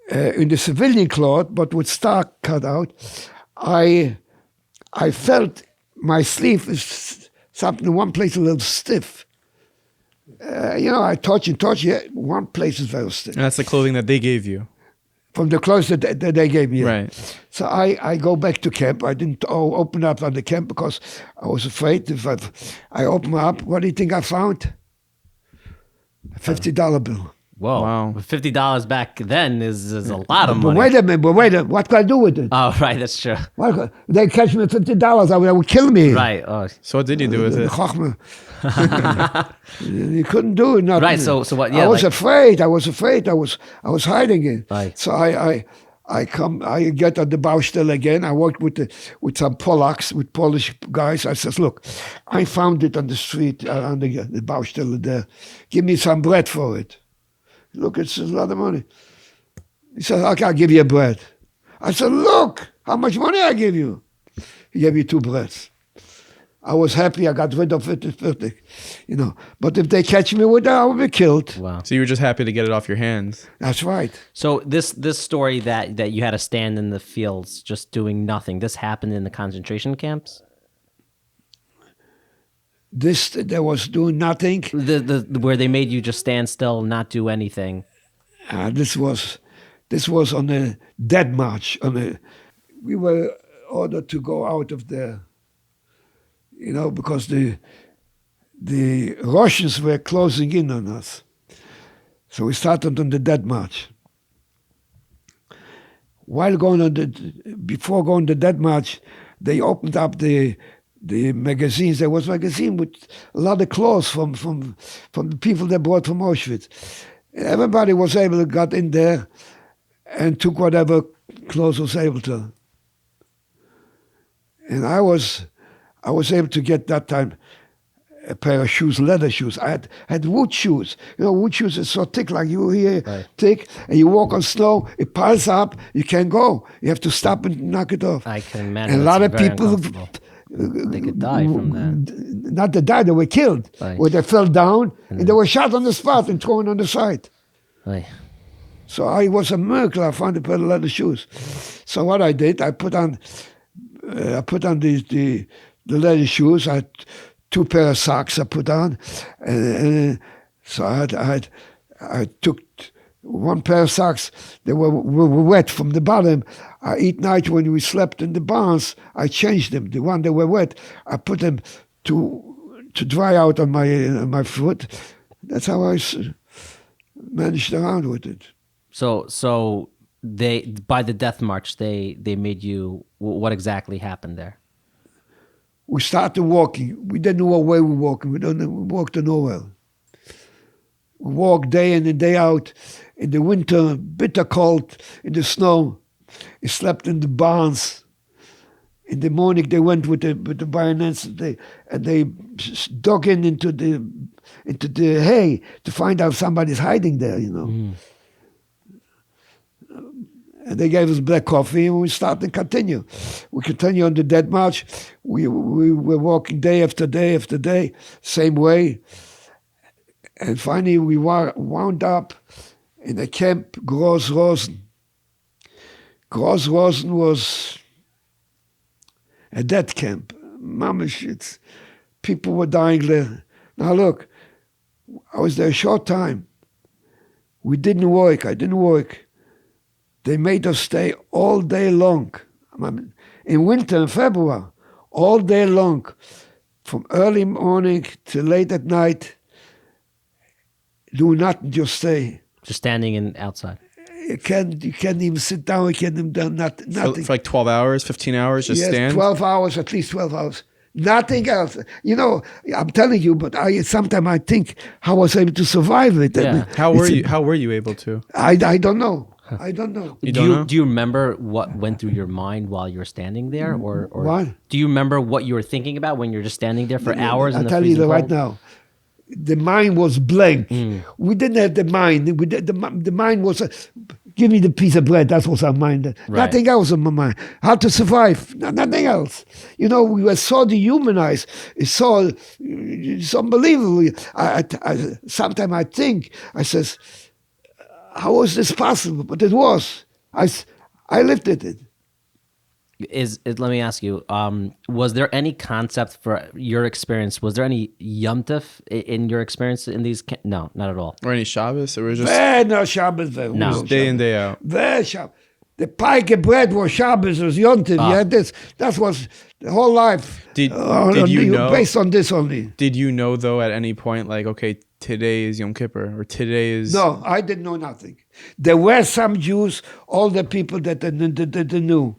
[SPEAKER 3] in the civilian cloth, but with star cut out, I felt my sleeve is something in one place a little stiff. I touch, yeah, one place is very stiff.
[SPEAKER 1] And that's the clothing that they gave you.
[SPEAKER 3] From the clothes that they gave me.
[SPEAKER 1] Right.
[SPEAKER 3] So I go back to camp. I didn't open up on the camp because I was afraid if I open up. What do you think I found? A $50 bill.
[SPEAKER 2] Whoa.
[SPEAKER 1] Wow.
[SPEAKER 2] $50 back then is a lot of
[SPEAKER 3] But
[SPEAKER 2] money.
[SPEAKER 3] wait a minute, what can I do with it?
[SPEAKER 2] Oh, right, that's true.
[SPEAKER 3] They catch me $50, they would kill me.
[SPEAKER 2] Right. Oh.
[SPEAKER 1] So what did you do with it?
[SPEAKER 3] Chachma. You couldn't do it. Nothing.
[SPEAKER 2] Right. So what? Yeah.
[SPEAKER 3] I was afraid. I was hiding it.
[SPEAKER 2] Right.
[SPEAKER 3] So I get on the Baustelle again. I worked with some Polacks, with Polish guys. I says, look, I found it on the street, on the Baustelle there. Give me some bread for it. Look, it's a lot of money. He said, okay, I'll give you bread. I said, look, how much money I give you. He gave me 2 breads. I was happy. I got rid of it. It's perfect, But if they catch me with that, I will be killed.
[SPEAKER 2] Wow.
[SPEAKER 1] So you were just happy to get it off your hands.
[SPEAKER 3] That's right.
[SPEAKER 2] So this story that you had to stand in the fields just doing nothing. This happened in the concentration camps.
[SPEAKER 3] There was doing nothing.
[SPEAKER 2] The where they made you just stand still, not do anything.
[SPEAKER 3] This was on the Dead March. We were ordered to go out of there, because the Russians were closing in on us. So we started on the Dead March. before going to that march, they opened up the magazines. There was a magazine with a lot of clothes from the people they brought from Auschwitz. Everybody was able to got in there and took whatever clothes was able to. And I was able to get that time a pair of shoes, leather shoes. I had wood shoes. You know, wood shoes is so thick, like you here,
[SPEAKER 2] right.
[SPEAKER 3] thick, and you walk on snow, it piles up, you can't go. You have to stop and knock it off.
[SPEAKER 2] I can imagine.
[SPEAKER 3] And a lot of
[SPEAKER 2] very
[SPEAKER 3] people,
[SPEAKER 2] they could die from that.
[SPEAKER 3] not they died, they were killed.
[SPEAKER 2] Right.
[SPEAKER 3] Where they fell down, and they were shot on the spot and thrown on the side.
[SPEAKER 2] Right.
[SPEAKER 3] So it was a miracle I found a pair of leather shoes. So what I did, I put on the leather shoes. I had 2 pair of socks I put on, and so I took 1 pair of socks. They were wet from the bottom. Each night when we slept in the barns, I changed them. The one that were wet, I put them to dry out on my foot. That's how I managed around with it.
[SPEAKER 2] So they, by the death march, they made you. What exactly happened there?
[SPEAKER 3] We started walking. We didn't know what way we were walking. We walked to nowhere. We walked day in and day out. In the winter, bitter cold, in the snow. We slept in the barns. In the morning, they went with the bayonets and they dug into the hay to find out if somebody's hiding there, you know.
[SPEAKER 2] Mm.
[SPEAKER 3] And they gave us black coffee, and we started to continue. We continue on the dead march. We were walking day after day after day, same way. And finally, we wound up in a camp, Groß-Rosen. Groß-Rosen was a death camp. Mamish, people were dying there. Now look, I was there a short time. We didn't work. I didn't work. They made us stay all day long. In winter, in February, all day long, from early morning to late at night. Do nothing, just stay.
[SPEAKER 2] Just standing outside.
[SPEAKER 3] You can't even sit down. You can't even do nothing.
[SPEAKER 1] For like 12 hours, 15 hours, just
[SPEAKER 3] yes,
[SPEAKER 1] stand?
[SPEAKER 3] 12 hours, at least 12 hours. Nothing else. You know, I'm telling you, but sometimes I think how I was able to survive it.
[SPEAKER 2] Yeah.
[SPEAKER 1] How were you able to?
[SPEAKER 3] I don't know. I don't know.
[SPEAKER 1] You don't know?
[SPEAKER 2] Do you remember what went through your mind while you were standing there, or
[SPEAKER 3] What?
[SPEAKER 2] do you remember what you were thinking about when you're just standing there for hours?
[SPEAKER 3] I'll
[SPEAKER 2] in the
[SPEAKER 3] tell you
[SPEAKER 2] freezing
[SPEAKER 3] right
[SPEAKER 2] cold?
[SPEAKER 3] now. The mind was blank. We didn't have the mind. The mind was, give me the piece of bread. That was our mind.
[SPEAKER 2] Right.
[SPEAKER 3] Nothing else in my mind. How to survive. Nothing else. You know, we were so dehumanized. It's unbelievable. Sometimes I think, I says, how was this possible? But it was. I lived it.
[SPEAKER 2] Let me ask you, was there any concept for your experience? Was there any Yom Tov in your experience in these? No, not at all.
[SPEAKER 1] Or any Shabbos? It was just
[SPEAKER 3] No Shabbos.
[SPEAKER 2] No.
[SPEAKER 1] day in, day out.
[SPEAKER 3] Shabbos. The pike bread was Shabbos, was Yom Tov. You had this. That was the whole life.
[SPEAKER 1] Did you know?
[SPEAKER 3] Based on this only.
[SPEAKER 1] Did you know, though, at any point, like, okay, today is Yom Kippur, or today is...
[SPEAKER 3] No, I didn't know nothing. There were some Jews, all the people that knew.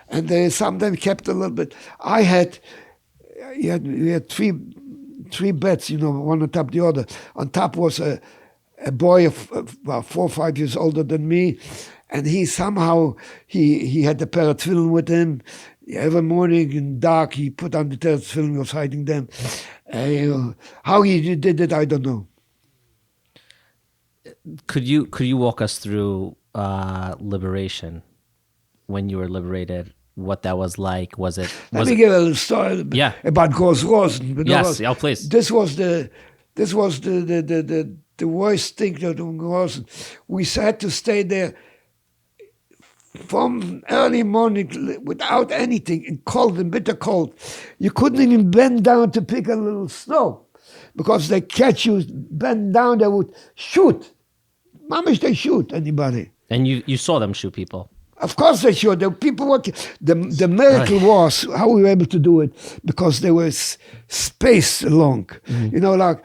[SPEAKER 3] And some of them kept a little bit. We had three beds, you know, one on top of the other. On top was a boy of about 4 or 5 years older than me, and he somehow he had the pair of tefillin with him. Every morning in dark, he put on the pair of tefillin, he was hiding them. How he did it, I don't know.
[SPEAKER 2] Could you walk us through liberation? When you were liberated, what that was like?
[SPEAKER 3] Let me give a little story about Groß-Rosen.
[SPEAKER 2] Yes, please.
[SPEAKER 3] This was the worst thing to do in Großen. We had to stay there from early morning without anything, in cold and bitter cold. You couldn't even bend down to pick a little snow because they catch you, bend down, they would shoot. Mamish, they shoot anybody.
[SPEAKER 2] And you saw them shoot people.
[SPEAKER 3] Of course they should. The people were. The miracle was how we were able to do it because there was space along. Mm-hmm. You know, like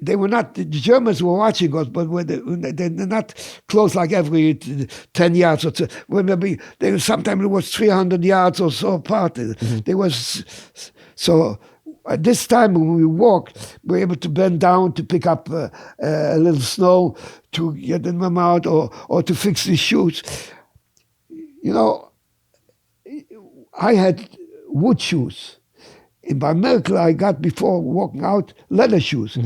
[SPEAKER 3] they were not, the Germans were watching us, but they're not close like every 10 yards or so. Sometimes it was 300 yards or so apart. They was, so at this time when we walked, we were able to bend down to pick up a little snow to get them out or to fix the shoes. You know, I had wood shoes. And by miracle, I got, before walking out, leather shoes.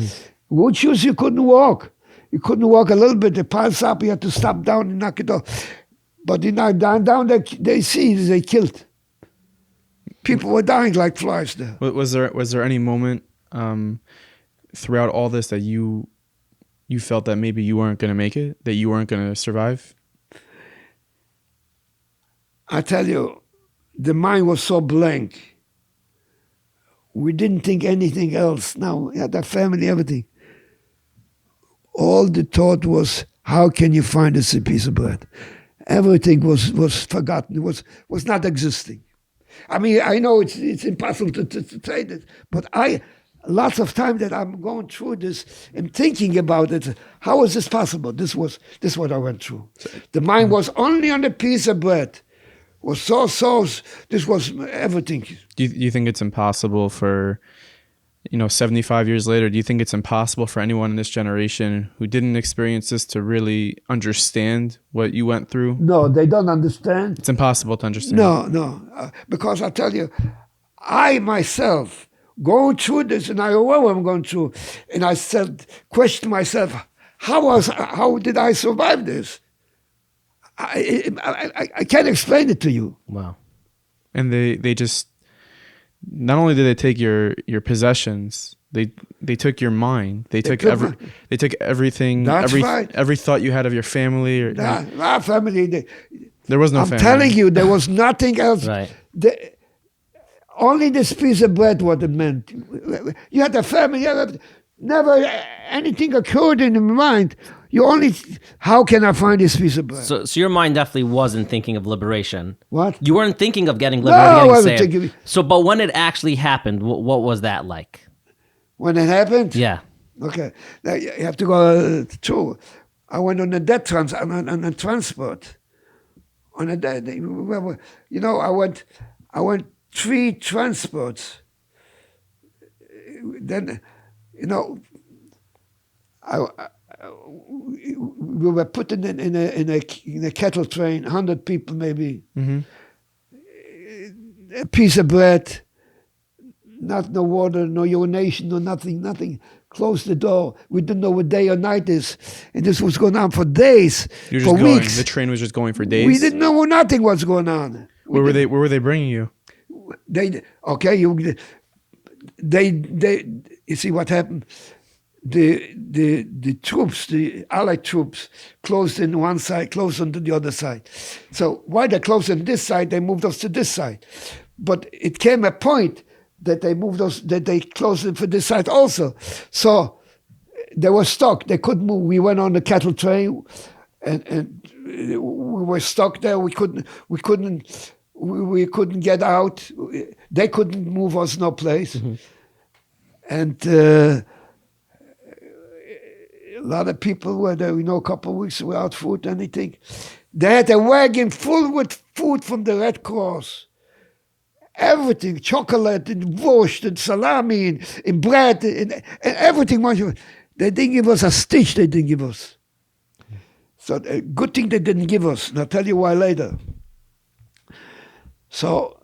[SPEAKER 3] Wood shoes, you couldn't walk. You couldn't walk a little bit. The piles up, you had to stop down and knock it off. But down they killed. People were dying like flies there.
[SPEAKER 1] Was there any moment throughout all this that you felt that maybe you weren't going to make it, that you weren't going to survive?
[SPEAKER 3] I tell you, the mind was so blank. We didn't think anything else. Now, we had our family, everything. All the thought was, how can you find us a piece of bread? Everything was forgotten. It was not existing. I mean, I know it's impossible to say this, but lots of time that I'm going through this and thinking about it. How is this possible? This what I went through. The mind was only on a piece of bread. Was so this was everything.
[SPEAKER 1] Do you think it's impossible for, 75 years later, do you think it's impossible for anyone in this generation who didn't experience this to really understand what you went through?
[SPEAKER 3] No, they don't understand.
[SPEAKER 1] It's impossible to understand.
[SPEAKER 3] No, because I tell you, I myself going through this, and I know what I'm going through, and I question myself, how did I survive this? I can't explain it to you.
[SPEAKER 2] Wow.
[SPEAKER 1] And they just, not only did they take your possessions, they took your mind. They took everything.
[SPEAKER 3] That's right.
[SPEAKER 1] Every thought you had of your family.
[SPEAKER 3] Our family.
[SPEAKER 1] There was no
[SPEAKER 3] I'm
[SPEAKER 1] family.
[SPEAKER 3] telling you, there was nothing else.
[SPEAKER 2] Right.
[SPEAKER 3] Only this piece of bread, what it meant. You had a family. Never anything occurred in your mind. How can I find this piece of bread?
[SPEAKER 2] So your mind definitely wasn't thinking of liberation.
[SPEAKER 3] What?
[SPEAKER 2] You weren't thinking of getting liberated.
[SPEAKER 3] No, I
[SPEAKER 2] getting
[SPEAKER 3] wasn't
[SPEAKER 2] saved.
[SPEAKER 3] thinking.
[SPEAKER 2] So, but when it actually happened, what was that like?
[SPEAKER 3] When it happened?
[SPEAKER 2] Yeah.
[SPEAKER 3] Okay. Now you have to go through. I went on a debt on a transport. On a debt. I went 3 transports. Then, we were put in a cattle train, 100 people maybe.
[SPEAKER 1] Mm-hmm.
[SPEAKER 3] A piece of bread, no water, no urination, no nothing. Close the door. We didn't know what day or night is, and this was going on for days, for weeks.
[SPEAKER 1] The train was just going for days.
[SPEAKER 3] We didn't know nothing was going on.
[SPEAKER 1] Where were they bringing you?
[SPEAKER 3] You see what happened? The troops, the Allied troops, closed in one side, closed on the other side. So while they closed on this side, they moved us to this side. But it came a point that they moved us, that they closed it for this side also. So they were stuck. They couldn't move. We went on the cattle train, and we were stuck there. We couldn't get out. They couldn't move us no place. Mm-hmm. And a lot of people were there, a couple of weeks without food, anything. They had a wagon full with food from the Red Cross. Everything, chocolate and wurst and salami and bread and everything. They didn't give us a stitch, they didn't give us. So a good thing they didn't give us, and I'll tell you why later. So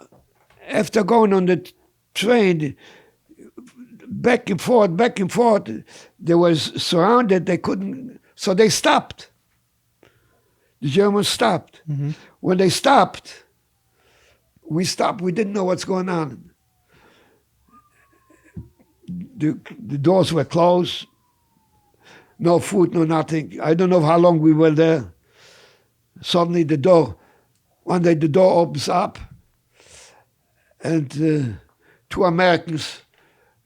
[SPEAKER 3] after going on the train, back and forth, they was surrounded, they couldn't, so they stopped. The Germans stopped. Mm-hmm. When they stopped, we stopped, we didn't know what's going on. The doors were closed, no food, no nothing. I don't know how long we were there. Suddenly one day the door opens up, and 2 Americans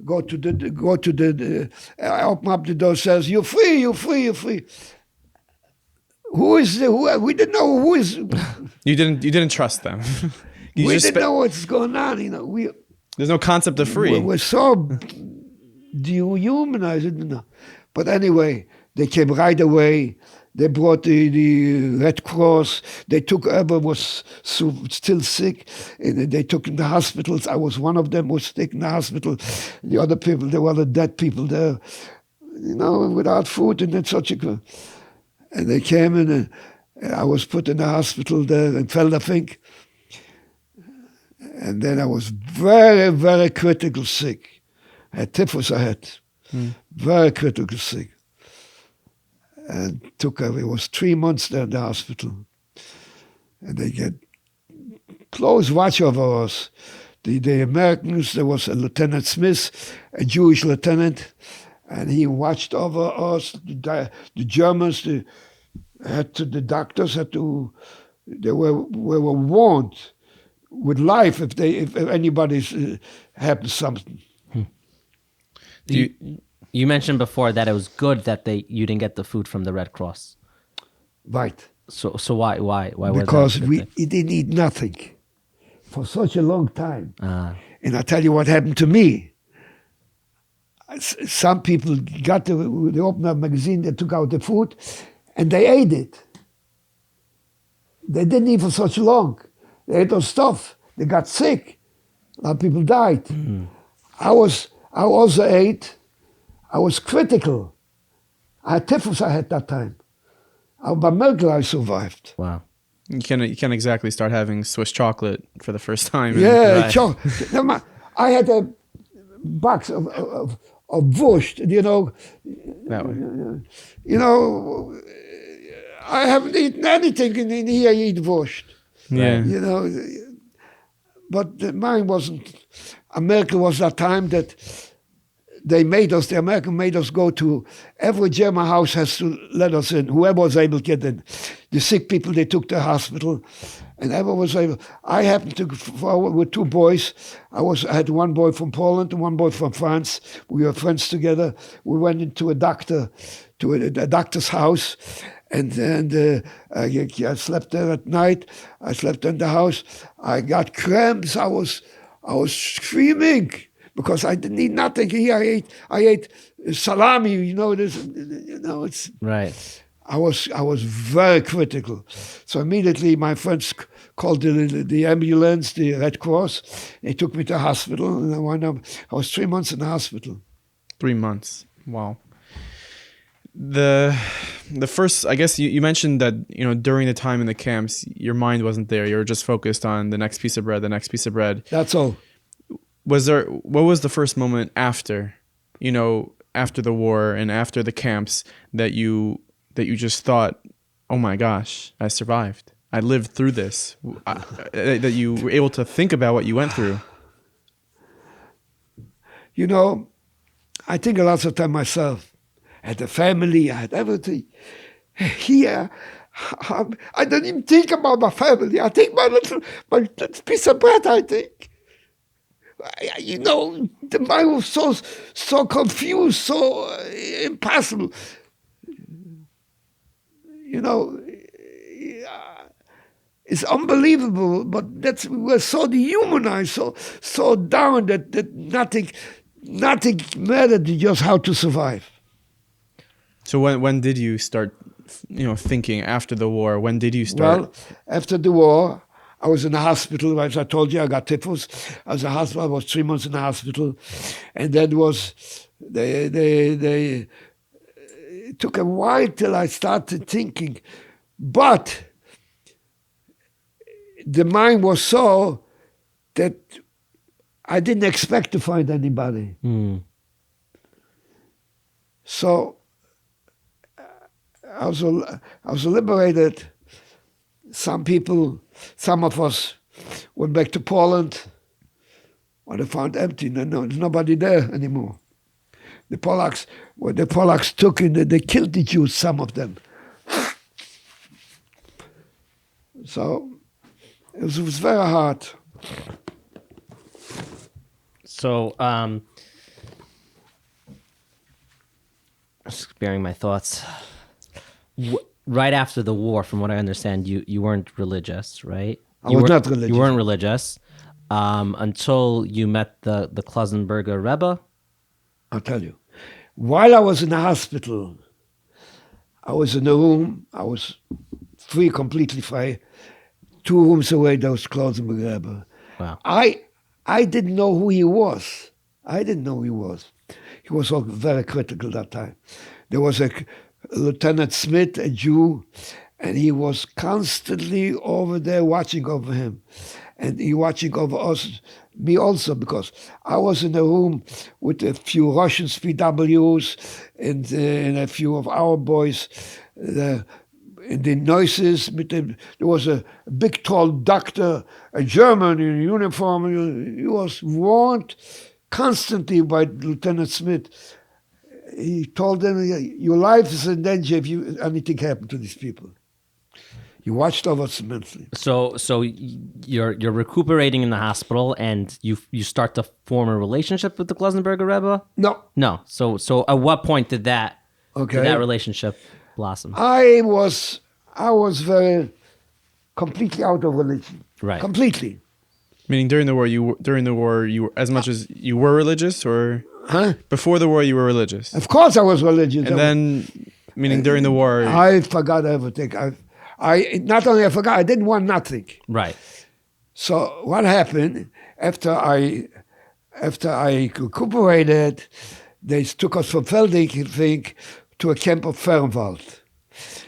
[SPEAKER 3] open up the door, says, "You're free, you're free, you're free." Who is who? We didn't know who is.
[SPEAKER 1] You didn't trust them.
[SPEAKER 3] We didn't know what's going on.
[SPEAKER 1] There's no concept of free.
[SPEAKER 3] We're so dehumanize it. No. But anyway, they came right away. They brought the Red Cross. They took whoever was still sick. And they took in the hospitals. I was one of them who was sick in the hospital. The other people, there were the dead people there, without food and then such a. And they came in and I was put in the hospital there in Felderfink. And then I was very, very critical sick. I had typhus, very critical sick. And it was 3 months there in the hospital. And they get close watch over us. The Americans, there was a Lieutenant Smith, a Jewish lieutenant, and he watched over us. The Germans, the doctors they were warned with life if anybody's happened something.
[SPEAKER 2] You mentioned before that it was good that you didn't get the food from the Red Cross.
[SPEAKER 3] Right.
[SPEAKER 2] So why
[SPEAKER 3] because
[SPEAKER 2] was that?
[SPEAKER 3] we didn't eat nothing for such a long time. And I tell you what happened to me. Some people they opened up a magazine, they took out the food, and they ate it. They didn't eat for such long. They ate those stuff. They got sick. A lot of people died. I also ate. I was critical. I had typhus that time. By miracle, I survived.
[SPEAKER 2] Wow.
[SPEAKER 1] You can't exactly start having Swiss chocolate for the first time.
[SPEAKER 3] Yeah, chocolate. I had a box of Wurst,
[SPEAKER 1] That way.
[SPEAKER 3] I haven't eaten anything in here. I eat Wurst.
[SPEAKER 1] Yeah.
[SPEAKER 3] But mine wasn't. America was that time that the American made us go to every German house has to let us in. Whoever was able to get in. The sick people, they took to the hospital, and everyone was able. I happened to forward with two boys. I had one boy from Poland and one boy from France. We were friends together. We went into a doctor's house, and I slept there at night. I slept in the house. I got cramps. I was screaming. Because I didn't eat nothing. Here I ate salami. It's
[SPEAKER 2] right.
[SPEAKER 3] I was very critical. So immediately my friends called the ambulance, the Red Cross. They took me to the hospital, and I was 3 months in the hospital.
[SPEAKER 1] 3 months. Wow. The first, I guess you mentioned that during the time in the camps, your mind wasn't there. You were just focused on the next piece of bread, the next piece of bread.
[SPEAKER 3] That's all.
[SPEAKER 1] What was the first moment after the war and after the camps that you just thought, oh my gosh, I survived. I lived through this. That you were able to think about what you went through.
[SPEAKER 3] I think a lot of time myself. I had a family, I had everything. Here, I don't even think about my family. I think my little piece of bread, I think. The mind was so confused, so impossible. It's unbelievable, but we were so dehumanized, so down that nothing mattered, just how to survive.
[SPEAKER 1] So when did you start, thinking after the war? When did you start?
[SPEAKER 3] Well, after the war, I was in the hospital. As I told you, I got typhus. I was in the hospital. I was 3 months in the hospital, and then they it took a while till I started thinking, but the mind was so that I didn't expect to find anybody. So I was liberated. Some of us went back to Poland. Well, they found empty. There's nobody there anymore. The Polacks took in, they killed the Jews, some of them. So it was very hard.
[SPEAKER 2] So, just bearing my thoughts. Right after the war, from what I understand, you weren't religious, right?
[SPEAKER 3] I was not religious.
[SPEAKER 2] You weren't religious until you met the Klausenberger Rebbe.
[SPEAKER 3] I'll tell you. While I was in the hospital, I was in a room. I was free, completely free. 2 rooms away, there was Klausenberg Rebbe.
[SPEAKER 2] Wow.
[SPEAKER 3] I didn't know who he was. I didn't know who he was. He was all very critical that time. There was a Lieutenant Smith, a Jew, and he was constantly over there watching over him. And he watching over us, me also, because I was in a room with a few Russian PWs and a few of our boys. In the noises, there was a big, tall doctor, a German in uniform. He was warned constantly by Lieutenant Smith. He told them, your life is in danger if anything happened to these people. He watched over us immensely.
[SPEAKER 2] So you're recuperating in the hospital, and you start to form a relationship with the Klausenberger Rebbe?
[SPEAKER 3] No.
[SPEAKER 2] So at what point did that relationship blossom?
[SPEAKER 3] I was very completely out of religion.
[SPEAKER 2] Right.
[SPEAKER 3] Completely.
[SPEAKER 1] Meaning during the war, you were, as much as you were religious, or before the war you were religious?
[SPEAKER 3] Of course I was religious.
[SPEAKER 1] And then, meaning during the war,
[SPEAKER 3] I forgot everything. I not only I forgot, I didn't want nothing.
[SPEAKER 2] Right.
[SPEAKER 3] So what happened after I recuperated? They took us from Velding to a camp of Fernwald.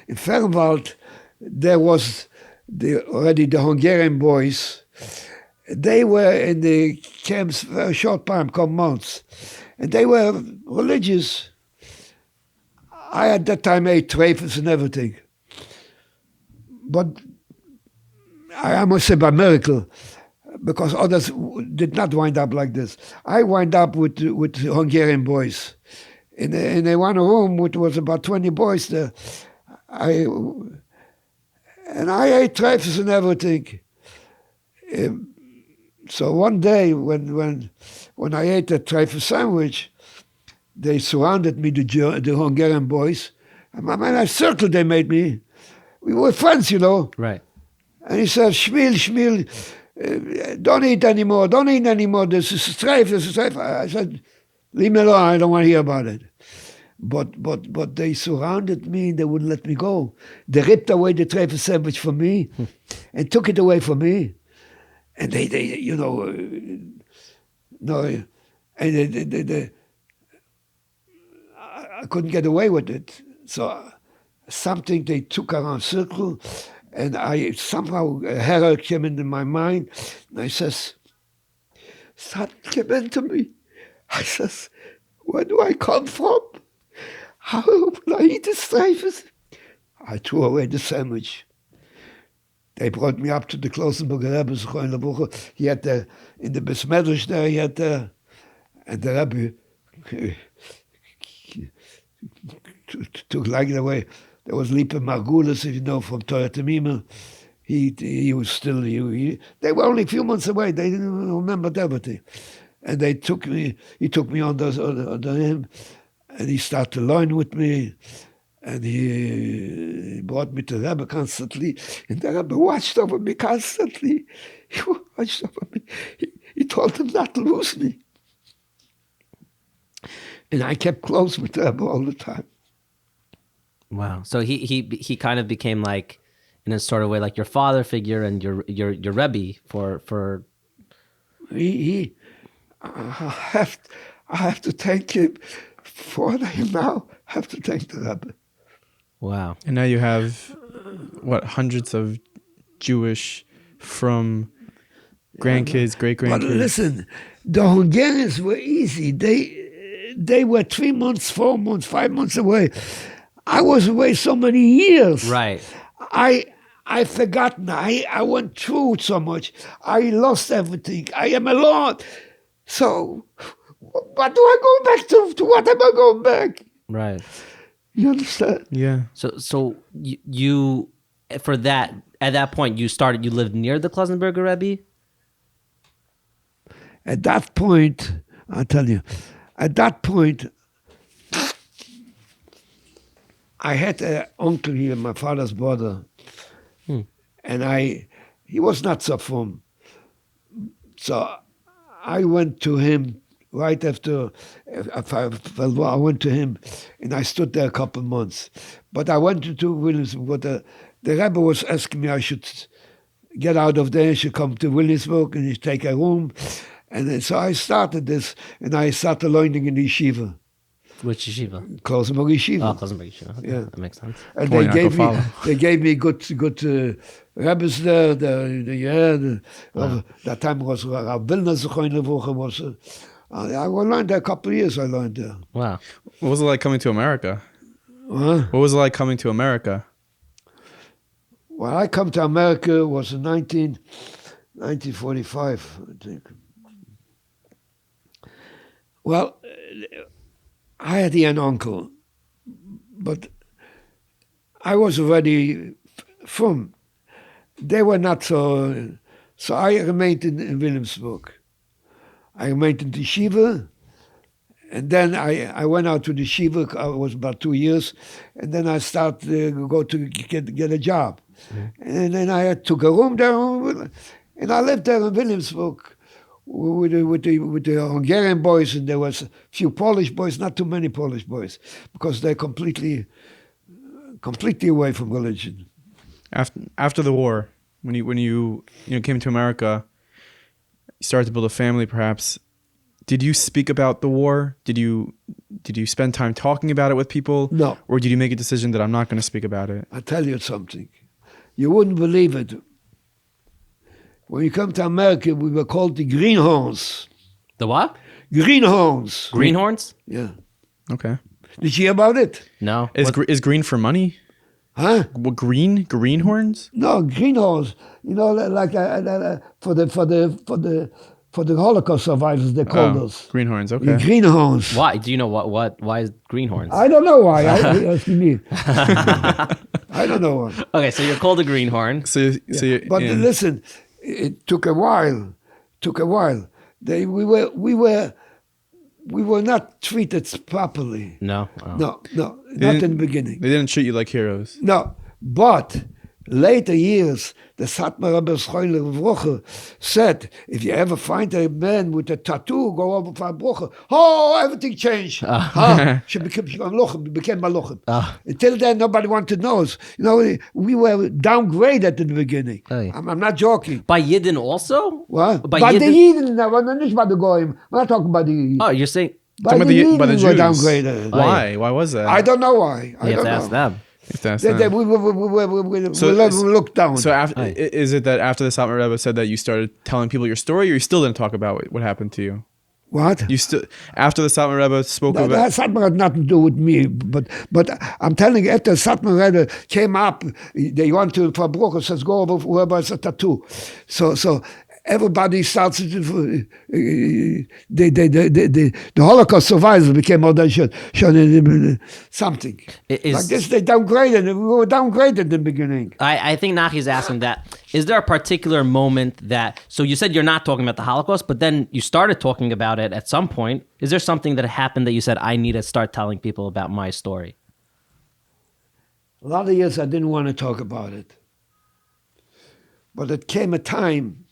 [SPEAKER 3] In Fernwald, there was already the Hungarian boys. They were in the camps for a short time, couple months, and they were religious. I at that time ate wafers and everything. But I must say by miracle, because others did not wind up like this. I wind up with Hungarian boys. In a one room, which was about 20 boys there. I ate wafers and everything. So one day, when I ate a wafer sandwich, they surrounded me, the Hungarian boys. And a circle they made me. We were friends, you know.
[SPEAKER 2] Right.
[SPEAKER 3] And he said, Shmuel, don't eat anymore. This is a strafe. I said, leave me alone. I don't want to hear about it. But they surrounded me. They wouldn't let me go. They ripped away the wafer sandwich from me and took it away from me. And they I couldn't get away with it. So something they took around circle, and I somehow a herald came into my mind, and I says, something came into me. I says, where do I come from? How will I eat the strafes? I threw away the sandwich. They brought me up to the Klausenberger Rebbe. He had in the Besmedrash there, he had and the Rebbe took like the way. There was Lipe Margulis, if you know, from Torah Temimah. He was still, they were only a few months away. They didn't remember everything. And he took me under him, and he started to learn with me. And he brought me to the Rebbe constantly. And the Rebbe watched over me constantly. He watched over me. He told him not to lose me. And I kept close with the Rebbe all the time.
[SPEAKER 2] Wow. So he kind of became like, in a sort of way, like your father figure and your Rebbe for.
[SPEAKER 3] I have to thank him for what I am now. I have to thank the Rebbe.
[SPEAKER 2] Wow.
[SPEAKER 1] And now you have, hundreds of Jewish from grandkids, great-grandkids.
[SPEAKER 3] But listen, the Hungarians were easy. They were 3 months, 4 months, 5 months away. I was away so many years.
[SPEAKER 2] Right.
[SPEAKER 3] I forgotten. I went through so much. I lost everything. I am alone. So, what do I go back to? What am I going back?
[SPEAKER 2] Right.
[SPEAKER 3] You understand?
[SPEAKER 1] Yeah.
[SPEAKER 2] So you for that, at that point, you lived near the Klausenberger Rebbe?
[SPEAKER 3] At that point, I'll tell you, I had an uncle here, my father's brother, and he was not so firm. So I went to him right after I went to him, and I stood there a couple of months. But I went to Williamsburg, but the Rebbe was asking me I should get out of there, I should come to Williamsburg and take a room. And then, so I started this, and I started learning in the yeshiva.
[SPEAKER 2] Which yeshiva?
[SPEAKER 3] Klosenberg Yeshiva.
[SPEAKER 2] Oh, Klosenberg Yeshiva. Okay,
[SPEAKER 3] Yeah.
[SPEAKER 2] that makes sense.
[SPEAKER 3] And
[SPEAKER 1] Boy,
[SPEAKER 3] they gave me good Rebbes there. That time was Rav Vilna Zechoyne Levucha was. I learned there a couple of years. I learned there.
[SPEAKER 2] Wow.
[SPEAKER 1] What was it like coming to America?
[SPEAKER 3] Huh?
[SPEAKER 1] What was it like coming to America?
[SPEAKER 3] When I come to America was in 1945, I think. Well, I had an uncle, but I was already from. They were not so. So I remained in Williamsburg. I remained in the yeshiva, and then I went out to the yeshiva. I was about 2 years, and then I started to go to get a job. And then I took a room there, and I lived there in Williamsburg with the Hungarian boys, and there was a few Polish boys, not too many Polish boys, because they're completely away from religion.
[SPEAKER 1] After the war, when you came to America, you started to build a family, perhaps. Did you speak about the war? Did you spend time talking about it with people?
[SPEAKER 3] No.
[SPEAKER 1] Or did you make a decision that I'm not going to speak about it?
[SPEAKER 3] I'll tell you something. You wouldn't believe it. When you come to America, we were called the greenhorns.
[SPEAKER 2] The what?
[SPEAKER 3] Greenhorns.
[SPEAKER 2] Greenhorns?
[SPEAKER 3] Yeah.
[SPEAKER 1] Okay.
[SPEAKER 3] Did you hear about it?
[SPEAKER 2] No.
[SPEAKER 1] Is green for money?
[SPEAKER 3] Huh?
[SPEAKER 1] What, greenhorns?
[SPEAKER 3] No, greenhorns. You know, like for the Holocaust survivors, they called us.
[SPEAKER 1] Greenhorns.
[SPEAKER 3] The
[SPEAKER 1] Okay.
[SPEAKER 3] greenhorns.
[SPEAKER 2] Why? Do you know what? Why is greenhorns?
[SPEAKER 3] I don't know why. Asking me. I don't know why.
[SPEAKER 2] Okay, so you're called a greenhorn.
[SPEAKER 3] But listen, it took a while. We were not treated properly.
[SPEAKER 2] No. Oh.
[SPEAKER 3] No, not in the beginning.
[SPEAKER 1] They didn't treat you like heroes.
[SPEAKER 3] No, but later years, the Satmar Rebbe Schoile Vroche said, if you ever find a man with a tattoo, go over for a broche. Oh, everything changed. She became Malochem. Until then, nobody wanted to know us. You know, we were downgraded in the beginning.
[SPEAKER 2] Oh, yeah.
[SPEAKER 3] I'm not joking.
[SPEAKER 2] By Yidden also?
[SPEAKER 3] What?
[SPEAKER 2] By
[SPEAKER 3] the
[SPEAKER 2] Yidden?
[SPEAKER 3] Yidden, not by the Goyim. We're not talking about the...
[SPEAKER 2] Oh, you're saying...
[SPEAKER 3] By the
[SPEAKER 1] Jews.
[SPEAKER 3] Yidden were downgraded.
[SPEAKER 1] Why? Why was that?
[SPEAKER 3] I don't know why. I
[SPEAKER 2] You have
[SPEAKER 3] don't
[SPEAKER 2] to
[SPEAKER 3] know.
[SPEAKER 2] ask them.
[SPEAKER 1] You have to ask
[SPEAKER 3] We
[SPEAKER 1] them.
[SPEAKER 3] we looked down.
[SPEAKER 1] So is it that after the Satmar Rebbe said that you started telling people your story, or you still didn't talk about what happened to you?
[SPEAKER 3] What?
[SPEAKER 1] You still after the Satmar Rebbe spoke about
[SPEAKER 3] That Satmar had nothing to do with me, but I'm telling you, after Satmar Rebbe came up, they went to Fabruch, says go over whoever has a tattoo. So everybody starts to the Holocaust survivors became more than something. Like this, they downgraded. We were downgraded in the beginning.
[SPEAKER 2] I think Nachi's asking that. Is there a particular moment that... So you said you're not talking about the Holocaust, but then you started talking about it at some point. Is there something that happened that you said, I need to start telling people about my story?
[SPEAKER 3] A lot of years I didn't want to talk about it. But it came a time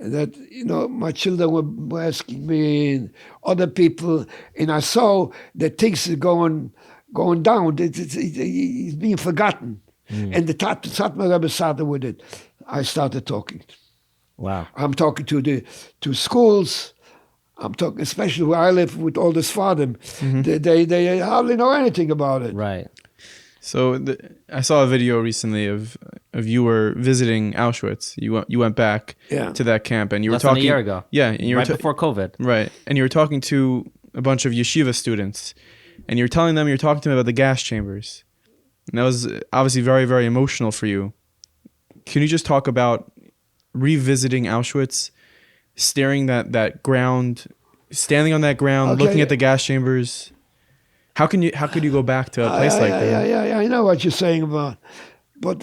[SPEAKER 3] that, my children were asking me and other people, and I saw that things are going down. It's being forgotten. And the Satmar Rebbe started with it. I started talking.
[SPEAKER 2] Wow.
[SPEAKER 3] I'm talking to schools. I'm talking, especially where I live with all this Sfadim. They hardly know anything about it.
[SPEAKER 2] Right.
[SPEAKER 1] So I saw a video recently of you were visiting Auschwitz. You went back to that camp, and you were
[SPEAKER 2] Less
[SPEAKER 1] talking
[SPEAKER 2] than a year ago.
[SPEAKER 1] Yeah, and you
[SPEAKER 2] right
[SPEAKER 1] were
[SPEAKER 2] before COVID.
[SPEAKER 1] Right, and you were talking to a bunch of yeshiva students, and you're talking to them about the gas chambers, and that was obviously very, very emotional for you. Can you just talk about revisiting Auschwitz, standing on that ground, looking at the gas chambers? How could you go back to a place like that?
[SPEAKER 3] Yeah, I know what you're saying about. But,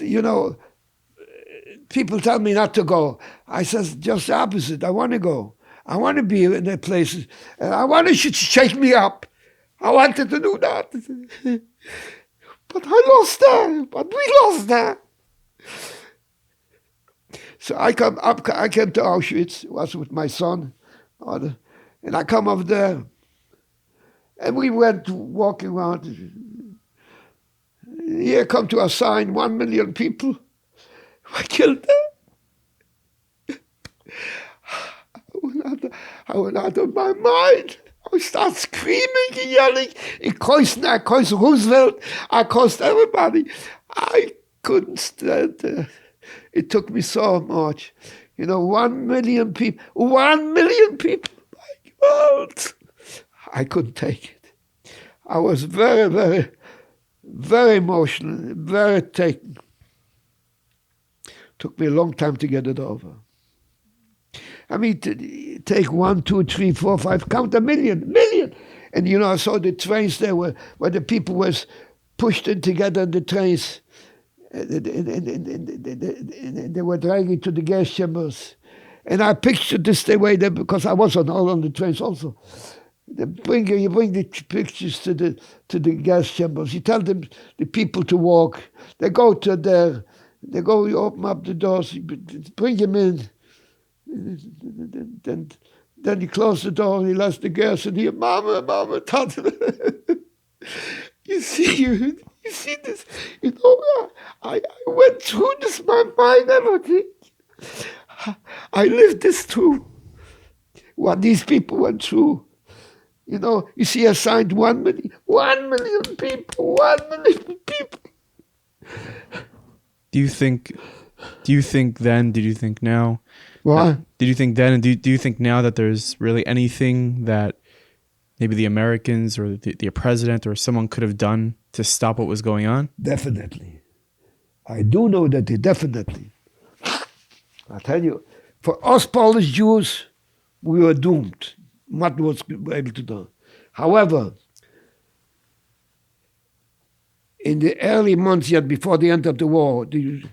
[SPEAKER 3] people tell me not to go. I says just the opposite. I want to go. I want to be in that place. And I want to shake me up. I wanted to do that. But I lost that. But we lost that. So I came to Auschwitz, was with my son. And I come up there, and we went walking around. Here come to a sign, 1 million people were killed there. I went out of my mind. I started screaming and yelling. I cursed Roosevelt. I cursed everybody. I couldn't stand there. It took me so much. 1 million people. 1 million people. My God. I couldn't take it. I was very, very, very emotional, very taken. Took me a long time to get it over. I mean, take 1, 2, 3, 4, 5, count a million. And I saw the trains there where the people was pushed in together in the trains. And they were dragging to the gas chambers. And I pictured this the way there because I was on the trains also. You bring the pictures to the gas chambers. You tell them the people to walk. They go to there. They go. You open up the doors. You bring them in. Then you close the door and you let the gas in here. Mama, Tante. You see this. I went through this. My mind, everything. I lived this through. What these people went through. You see a sign, 1 million. 1 million people. 1 million people.
[SPEAKER 1] Do you think then? Did you think now?
[SPEAKER 3] What?
[SPEAKER 1] Did you think then, and do you think now that there's really anything that maybe the Americans or the president or someone could have done to stop what was going on?
[SPEAKER 3] Definitely. I do know that they definitely. I tell you, for us Polish Jews, we were doomed. What was able to do. However, in the early months yet before the end of the war, the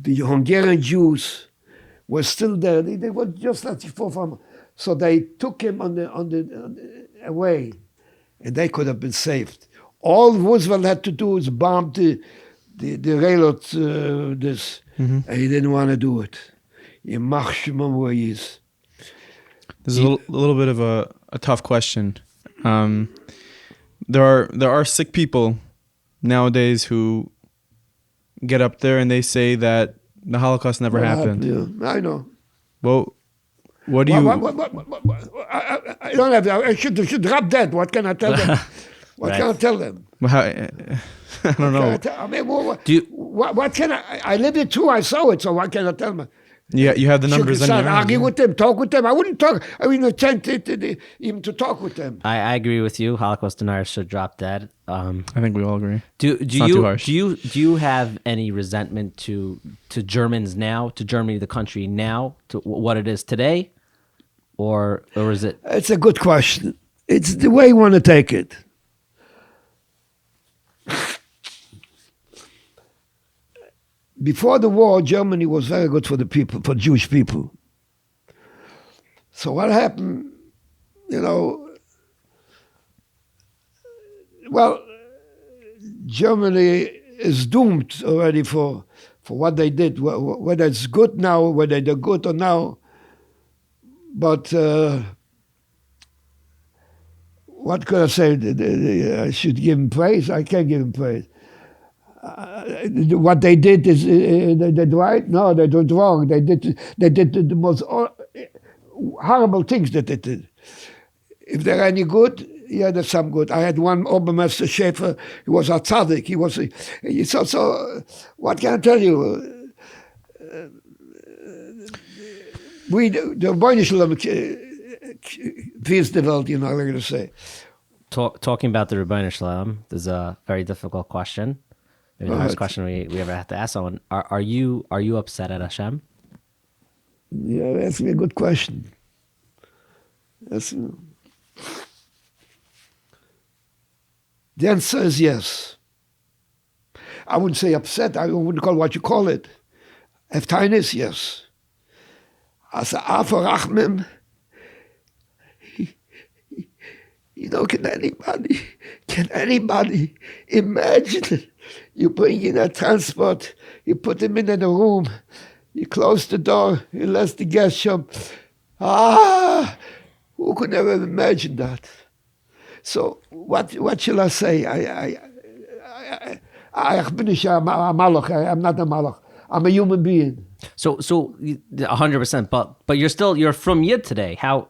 [SPEAKER 3] Hungarian Jews were still there. They were just not before from, so they took him on the away, and they could have been saved. All Roosevelt had to do is bomb the railroad. And he didn't want to do it. Where he is.
[SPEAKER 1] This is a little bit of a tough question. There are sick people nowadays who get up there and they say that the Holocaust never happened.
[SPEAKER 3] Yeah, I know.
[SPEAKER 1] Well, what do you?
[SPEAKER 3] I don't have. I should drop dead. What can I tell them? What can I tell them?
[SPEAKER 1] I don't know.
[SPEAKER 3] I mean, what can I? I lived it too. I saw it. So what can I tell them?
[SPEAKER 1] Yeah, you have the numbers.
[SPEAKER 3] Should argue with them, talk with them. I wouldn't talk. I wouldn't attempt even to talk with them.
[SPEAKER 2] I agree with you. Holocaust deniers should drop dead.
[SPEAKER 1] I think we all agree.
[SPEAKER 2] Do you have any resentment to Germans now, to Germany, the country now, to what it is today, or is it?
[SPEAKER 3] It's a good question. It's the way you want to take it. Before the war, Germany was very good for the people, for Jewish people. So what happened, well, Germany is doomed already for what they did, whether it's good now, whether they're good or now. But what could I say? I should give him praise? I can't give him praise. What they did is they did right? No, they did wrong. They did the most horrible things that they did. If they're any good, yeah, there's some good. I had one Obermeister Schäfer. He was a tzaddik. He was so. What can I tell you? We the Rebbeinu Shalom feels the world. I'm going to say.
[SPEAKER 2] Talking about the Rebbeinu Shalom, there's a very difficult question. Maybe the hardest question we ever have to ask someone. Are you upset at Hashem?
[SPEAKER 3] Yeah, that's a good question. The answer is yes. I wouldn't say upset. I wouldn't call it what you call it. Heftainus, yes. As a Afa Rachmim, can anybody imagine? You bring in a transport, you put him in a room, you close the door, you let the gas jump, Who could ever imagine that? So what shall I say? I'm not a malach. I'm a human being.
[SPEAKER 2] So 100%. But you're from Yid today. How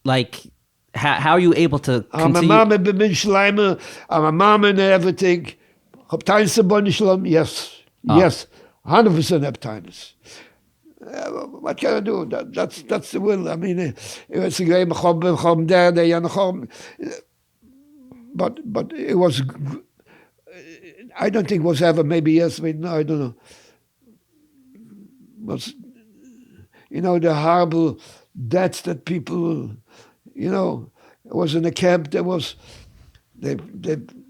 [SPEAKER 2] are you able to
[SPEAKER 3] I'm a
[SPEAKER 2] continue?
[SPEAKER 3] mama b'min shleimer. I'm a mama and everything. Hoptainis abon shalom. Yes, 100% heptainis. What can I do? That's the will. I mean, it's a great chom there, but it was. I don't think it was ever. Maybe yes, maybe no. I don't know. Was the horrible deaths that people, it was in a camp. There was they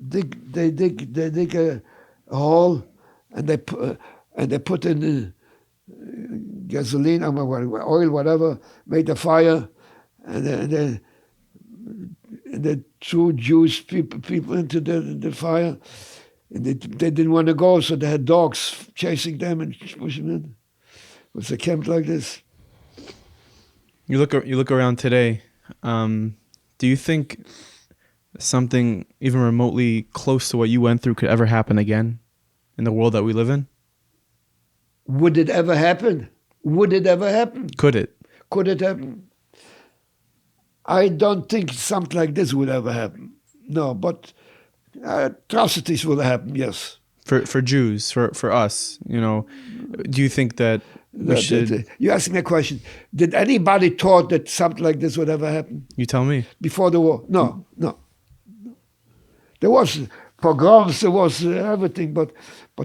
[SPEAKER 3] dig a hole and they put in gasoline or oil, whatever, made a fire, and they threw Jewish people into the fire. And they didn't want to go, so they had dogs chasing them and pushing them in. It was a camp like this.
[SPEAKER 1] You look around today. Do you think something even remotely close to what you went through could ever happen again in the world that we live in?
[SPEAKER 3] Would it ever happen? Would it ever happen?
[SPEAKER 1] Could it?
[SPEAKER 3] Could it happen? I don't think something like this would ever happen. No, but atrocities will happen, yes.
[SPEAKER 1] For Jews, for us, do you think that we should...
[SPEAKER 3] You asked me a question. Did anybody thought that something like this would ever happen?
[SPEAKER 1] You tell me.
[SPEAKER 3] Before the war? No. There was pogroms, there was everything, but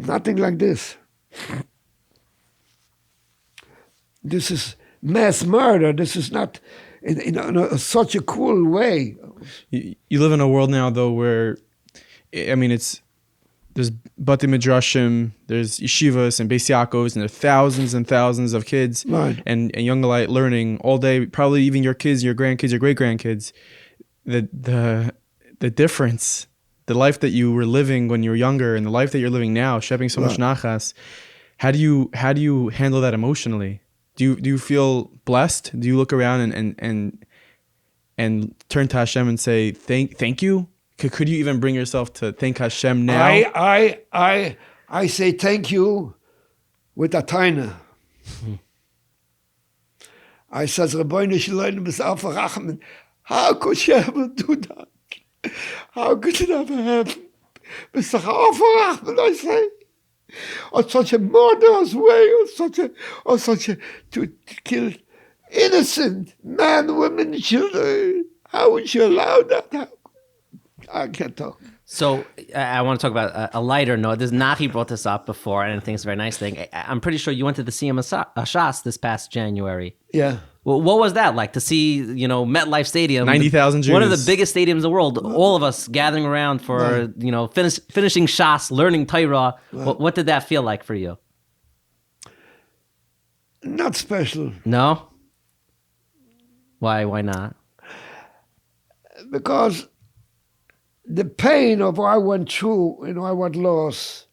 [SPEAKER 3] nothing like this. This is mass murder. This is not in such a cruel way.
[SPEAKER 1] You live in a world now, though, where, there's Batei Midrashim, there's yeshivas and Beis Yaakovs, and there are thousands and thousands of kids and young light learning all day, probably even your kids, your grandkids, your great-grandkids. The difference, the life that you were living when you were younger and the life that you're living now, shepping so much nachas, how do you handle that emotionally? Do you feel blessed? Do you look around and turn to Hashem and say thank you? Could you even bring yourself to thank Hashem now?
[SPEAKER 3] I say thank you with a taina. I says, Rabbeinu Shalom b'saf rachmen. How could you ever do that? How could it ever happen? B'saf rachmen, I say. On such a murderous way, on such a to kill innocent men, women, children. How would you allow that? I can't talk.
[SPEAKER 2] So I want to talk about a lighter note. This Nachi brought this up before, and I think it's a very nice thing. I'm pretty sure you went to the Siyam Shas this past January.
[SPEAKER 3] Yeah.
[SPEAKER 2] Well, what was that like to see, MetLife Stadium,
[SPEAKER 1] 90,000 Jews,
[SPEAKER 2] one of the biggest stadiums in the world, all of us gathering around for, finishing Shas, learning Torah. What did that feel like for you?
[SPEAKER 3] Not special.
[SPEAKER 2] No? Why not?
[SPEAKER 3] Because the pain of what I went through and what loss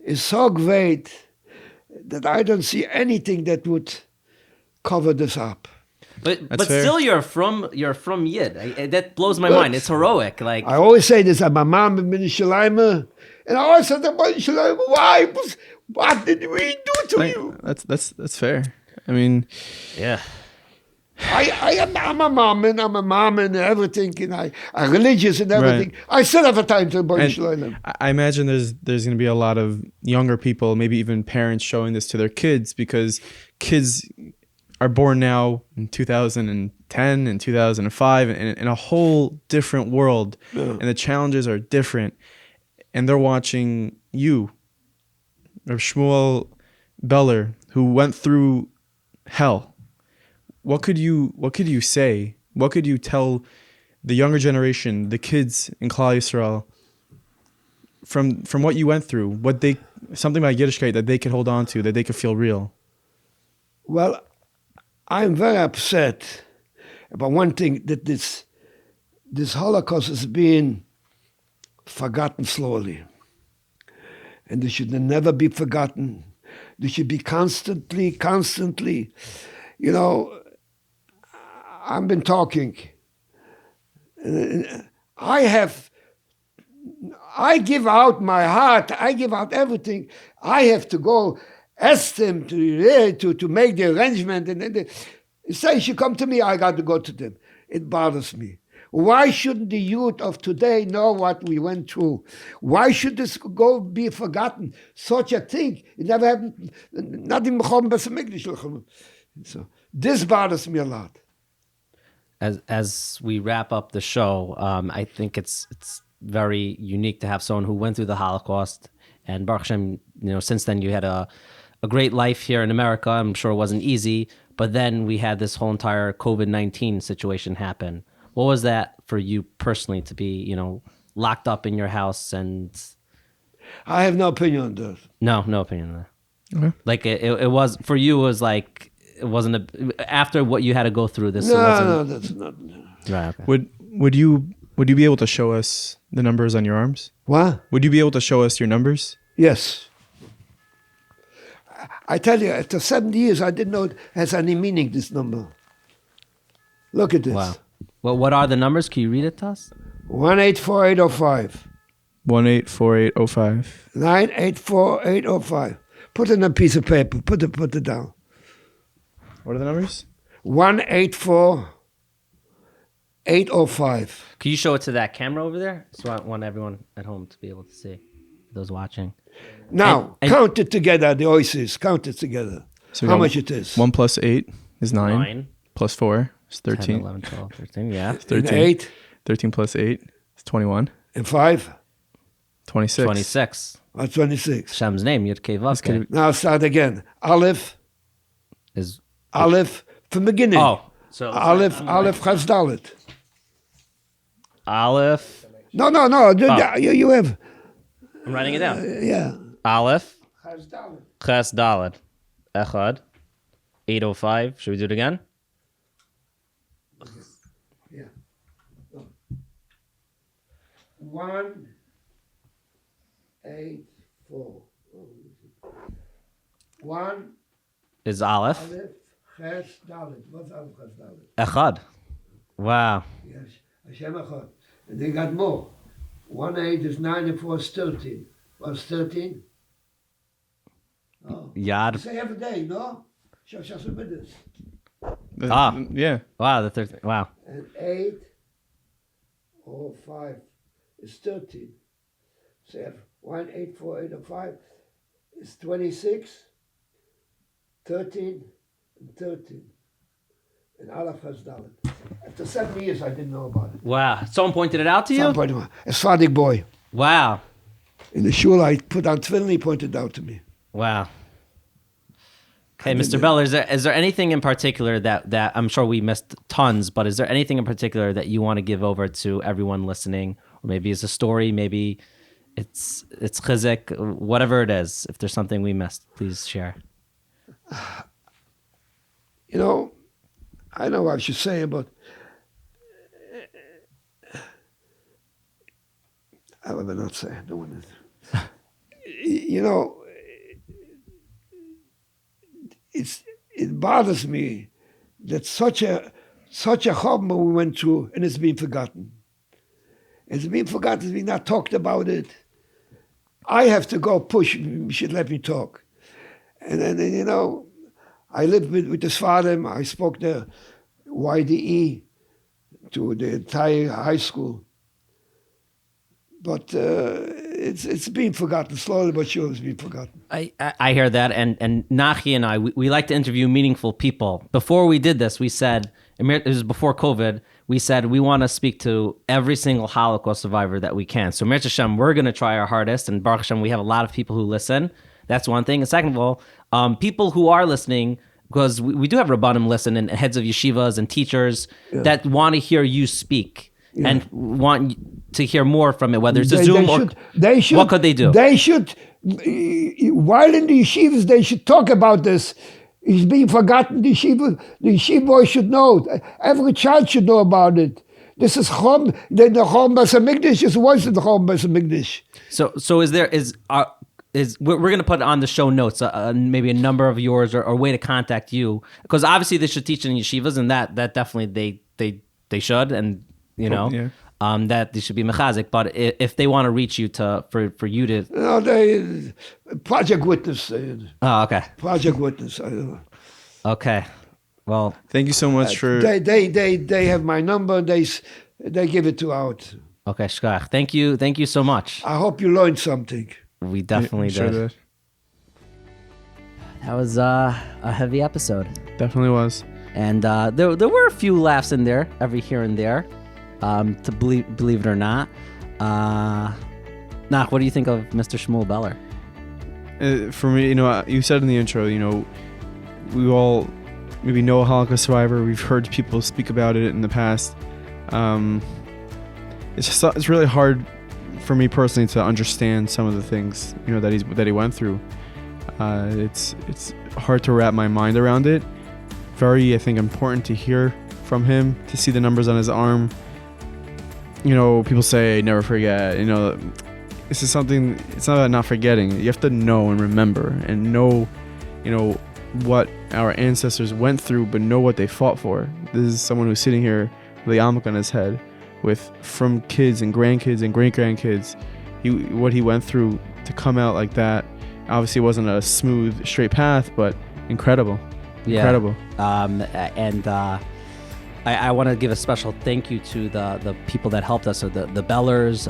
[SPEAKER 3] is so great that I don't see anything that would cover this up.
[SPEAKER 2] But still, you're from Yid. That blows my mind. It's heroic. Like
[SPEAKER 3] I always say this. I'm a mom in Shleimer, and I always said about Shleimer. Why? What did we do to you?
[SPEAKER 1] That's fair.
[SPEAKER 2] Yeah.
[SPEAKER 3] I'm a mom and everything, and I'm religious and everything. Right. I still have a time to Bnei Shleimer.
[SPEAKER 1] I imagine there's going to be a lot of younger people, maybe even parents, showing this to their kids, because kids are born now in 2010 and 2005 in a whole different world, and the challenges are different, and they're watching you, or Shmuel Beller, who went through hell. What could you say? What could you tell the younger generation, the kids in Klal Yisrael, from what you went through? Something about Yiddishkeit that they could hold on to, that they could feel real?
[SPEAKER 3] Well, I'm very upset about one thing, that this Holocaust is being forgotten slowly. And this should never be forgotten. This should be constantly, I've been talking. I give out my heart. I give out everything. I have to go ask them to make the arrangement. And then they say, you should come to me. I got to go to them. It bothers me. Why shouldn't the youth of today know what we went through? Why should this go be forgotten? Such a thing. It never happened. Not in so this bothers me a lot.
[SPEAKER 2] As we wrap up the show, I think it's very unique to have someone who went through the Holocaust, and Baruch Hashem, since then you had a great life here in America. I'm sure it wasn't easy, but then we had this whole entire COVID-19 situation happen. What was that for you personally to be, locked up in your house? And
[SPEAKER 3] I have no opinion on that.
[SPEAKER 2] No opinion on that.
[SPEAKER 1] Okay.
[SPEAKER 2] Like it was for you. It was like it wasn't after what you had to go through. This
[SPEAKER 3] No, that's not.
[SPEAKER 2] Right. Okay.
[SPEAKER 1] Would you be able to show us the numbers on your arms?
[SPEAKER 3] What?
[SPEAKER 1] Would you be able to show us your numbers?
[SPEAKER 3] Yes. I tell you, after 70 years, I didn't know it has any meaning, this number. Look at this.
[SPEAKER 2] Wow. Well, what are the numbers? Can you read it to us?
[SPEAKER 3] 184805.
[SPEAKER 1] 184805.
[SPEAKER 3] 984805. Put it in a piece of paper. Put it down.
[SPEAKER 1] What are the numbers?
[SPEAKER 3] 184805.
[SPEAKER 2] Can you show it to that camera over there? So I want everyone at home to be able to see. Those watching.
[SPEAKER 3] Now,
[SPEAKER 2] And-
[SPEAKER 3] count it together, the oasis. Count it together.
[SPEAKER 1] So we
[SPEAKER 3] How
[SPEAKER 1] got
[SPEAKER 3] much it is?
[SPEAKER 1] 1 plus 8 is 9.
[SPEAKER 2] 9,
[SPEAKER 1] Plus 4 is
[SPEAKER 2] 10,
[SPEAKER 1] 13.
[SPEAKER 2] 11, 12, 13, yeah.
[SPEAKER 1] 13.
[SPEAKER 3] 8
[SPEAKER 1] 13 plus 8 is 21.
[SPEAKER 3] and 5.
[SPEAKER 1] 26.
[SPEAKER 2] 26.
[SPEAKER 3] 26.
[SPEAKER 2] Shem's name, Yud Kei Vav Kei,
[SPEAKER 3] Now start again. Aleph
[SPEAKER 2] is...
[SPEAKER 3] from beginning.
[SPEAKER 2] Oh. So
[SPEAKER 3] Aleph Chaz Dalet.
[SPEAKER 2] Aleph.
[SPEAKER 3] No. You have.
[SPEAKER 2] I'm writing it down.
[SPEAKER 3] Yeah.
[SPEAKER 2] Aleph.
[SPEAKER 3] Chaz Dalet.
[SPEAKER 2] Ches Dalet. Echad. 805. Should we do it again?
[SPEAKER 3] Yeah. 1, 8, 4. 1
[SPEAKER 2] Is Aleph.
[SPEAKER 3] Aleph Chaz Dalet. What's Aleph Chaz Dalet?
[SPEAKER 2] Echad. Wow.
[SPEAKER 3] Yes. Hashem Echad. And they got more. 1 8 is 9 and 4 is 13. What's 13? Oh.
[SPEAKER 2] Yad.
[SPEAKER 3] Say every day, no?
[SPEAKER 1] Yeah.
[SPEAKER 2] Wow, the 13. Wow.
[SPEAKER 3] And 8 or 5 is 13. So you have 1, 8, 4, 8, or 5 is 26, 13, and 13. And Aleph has Dalet. After 7 years, I didn't know about it.
[SPEAKER 2] Wow. Someone pointed it out to you?
[SPEAKER 3] Some point, a Sfardik boy.
[SPEAKER 2] Wow.
[SPEAKER 3] In the shul, I put on tefillin, he pointed out to me.
[SPEAKER 2] Wow. Okay, Mr. Beller, is there anything in particular that I'm sure we missed tons, but is there anything in particular that you want to give over to everyone listening? Or maybe it's a story, maybe it's chizuk, whatever it is. If there's something we missed, please share.
[SPEAKER 3] I know what I should say, but I will not say. I don't want to. It bothers me that such a chobma we went through, and it's been forgotten. It's been forgotten. We not talked about it. I have to go push. You should let me talk. And then I lived with the Sfarim. I spoke the YDE to the entire high school. But it's been forgotten. Slowly but surely it's been forgotten.
[SPEAKER 2] I hear that, and Nachi and I, we like to interview meaningful people. Before we did this, we said, it was before COVID, we said we want to speak to every single Holocaust survivor that we can. So Mir Hashem, we're going to try our hardest, and Baruch Hashem, we have a lot of people who listen. That's one thing. And second of all, people who are listening, because we do have Rabbanim listen, and heads of yeshivas and teachers that want to hear you speak and want to hear more from it, whether it's a Zoom or what could they do?
[SPEAKER 3] They should, while in the yeshivas, they should talk about this. It's being forgotten. The yeshiva boy should know. Every child should know about it. This is Chom. The Chom Beis Hamikdash is worse than the Chom Beis Hamikdash.
[SPEAKER 2] So we're going to put on the show notes maybe a number of yours or a way to contact you, because obviously they should teach in yeshivas, and that definitely they should, and that they should be mechazik. But if they want to reach you for you to,
[SPEAKER 3] No, they Project Witness.
[SPEAKER 2] oh, okay,
[SPEAKER 3] Project Witness. I don't know.
[SPEAKER 2] okay, well,
[SPEAKER 1] Thank you so much for.
[SPEAKER 3] They have my number. They give it to out.
[SPEAKER 2] okay, shkach. Thank you so much.
[SPEAKER 3] I hope you learned something.
[SPEAKER 2] We definitely
[SPEAKER 1] Sure
[SPEAKER 2] did. That was a heavy episode.
[SPEAKER 1] Definitely was.
[SPEAKER 2] And there were a few laughs in there, every here and there, to believe it or not. Nach, what do you think of Mr. Shmuel Beller?
[SPEAKER 1] For me, you said in the intro, we all maybe know a Holocaust survivor. We've heard people speak about it in the past. It's really hard for me personally to understand some of the things that he went through. It's hard to wrap my mind around it. Very, I think, important to hear from him, to see the numbers on his arm. People say never forget. This is something. It's not about not forgetting. You have to know and remember and know, what our ancestors went through, but know what they fought for. This is someone who's sitting here with a yarmulke on his head, from kids and grandkids and great grandkids. What he went through to come out like that. Obviously, it wasn't a smooth, straight path, but incredible.
[SPEAKER 2] Yeah.
[SPEAKER 1] Incredible.
[SPEAKER 2] I want to give a special thank you to the people that helped us, so the Bellers,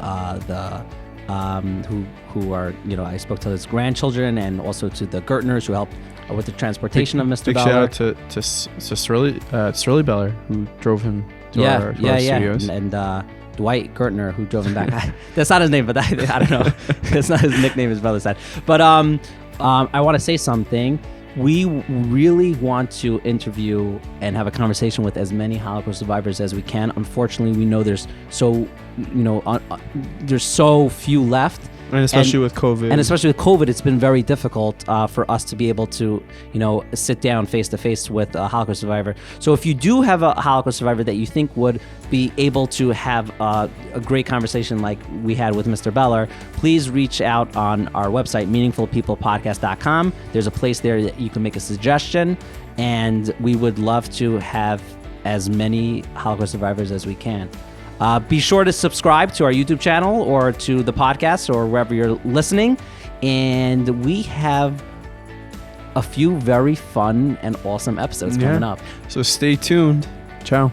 [SPEAKER 2] who are, I spoke to his grandchildren, and also to the Gertners who helped with the transportation of Mr.
[SPEAKER 1] Big
[SPEAKER 2] Beller.
[SPEAKER 1] shout out to Shirley Beller, who drove him to our studios.
[SPEAKER 2] And Dwight Gertner, who drove him back. That's not his name, but I don't know. That's not his nickname, his brother said. But I want to say something. We really want to interview and have a conversation with as many Holocaust survivors as we can. Unfortunately, we know there's so few left.
[SPEAKER 1] And especially with COVID.
[SPEAKER 2] And especially with COVID, it's been very difficult for us to be able to, sit down face to face with a Holocaust survivor. So if you do have a Holocaust survivor that you think would be able to have a great conversation like we had with Mr. Beller, please reach out on our website, meaningfulpeoplepodcast.com. There's a place there that you can make a suggestion, and we would love to have as many Holocaust survivors as we can. Be sure to subscribe to our YouTube channel or to the podcast or wherever you're listening. And we have a few very fun and awesome episodes coming up.
[SPEAKER 1] So stay tuned. Ciao.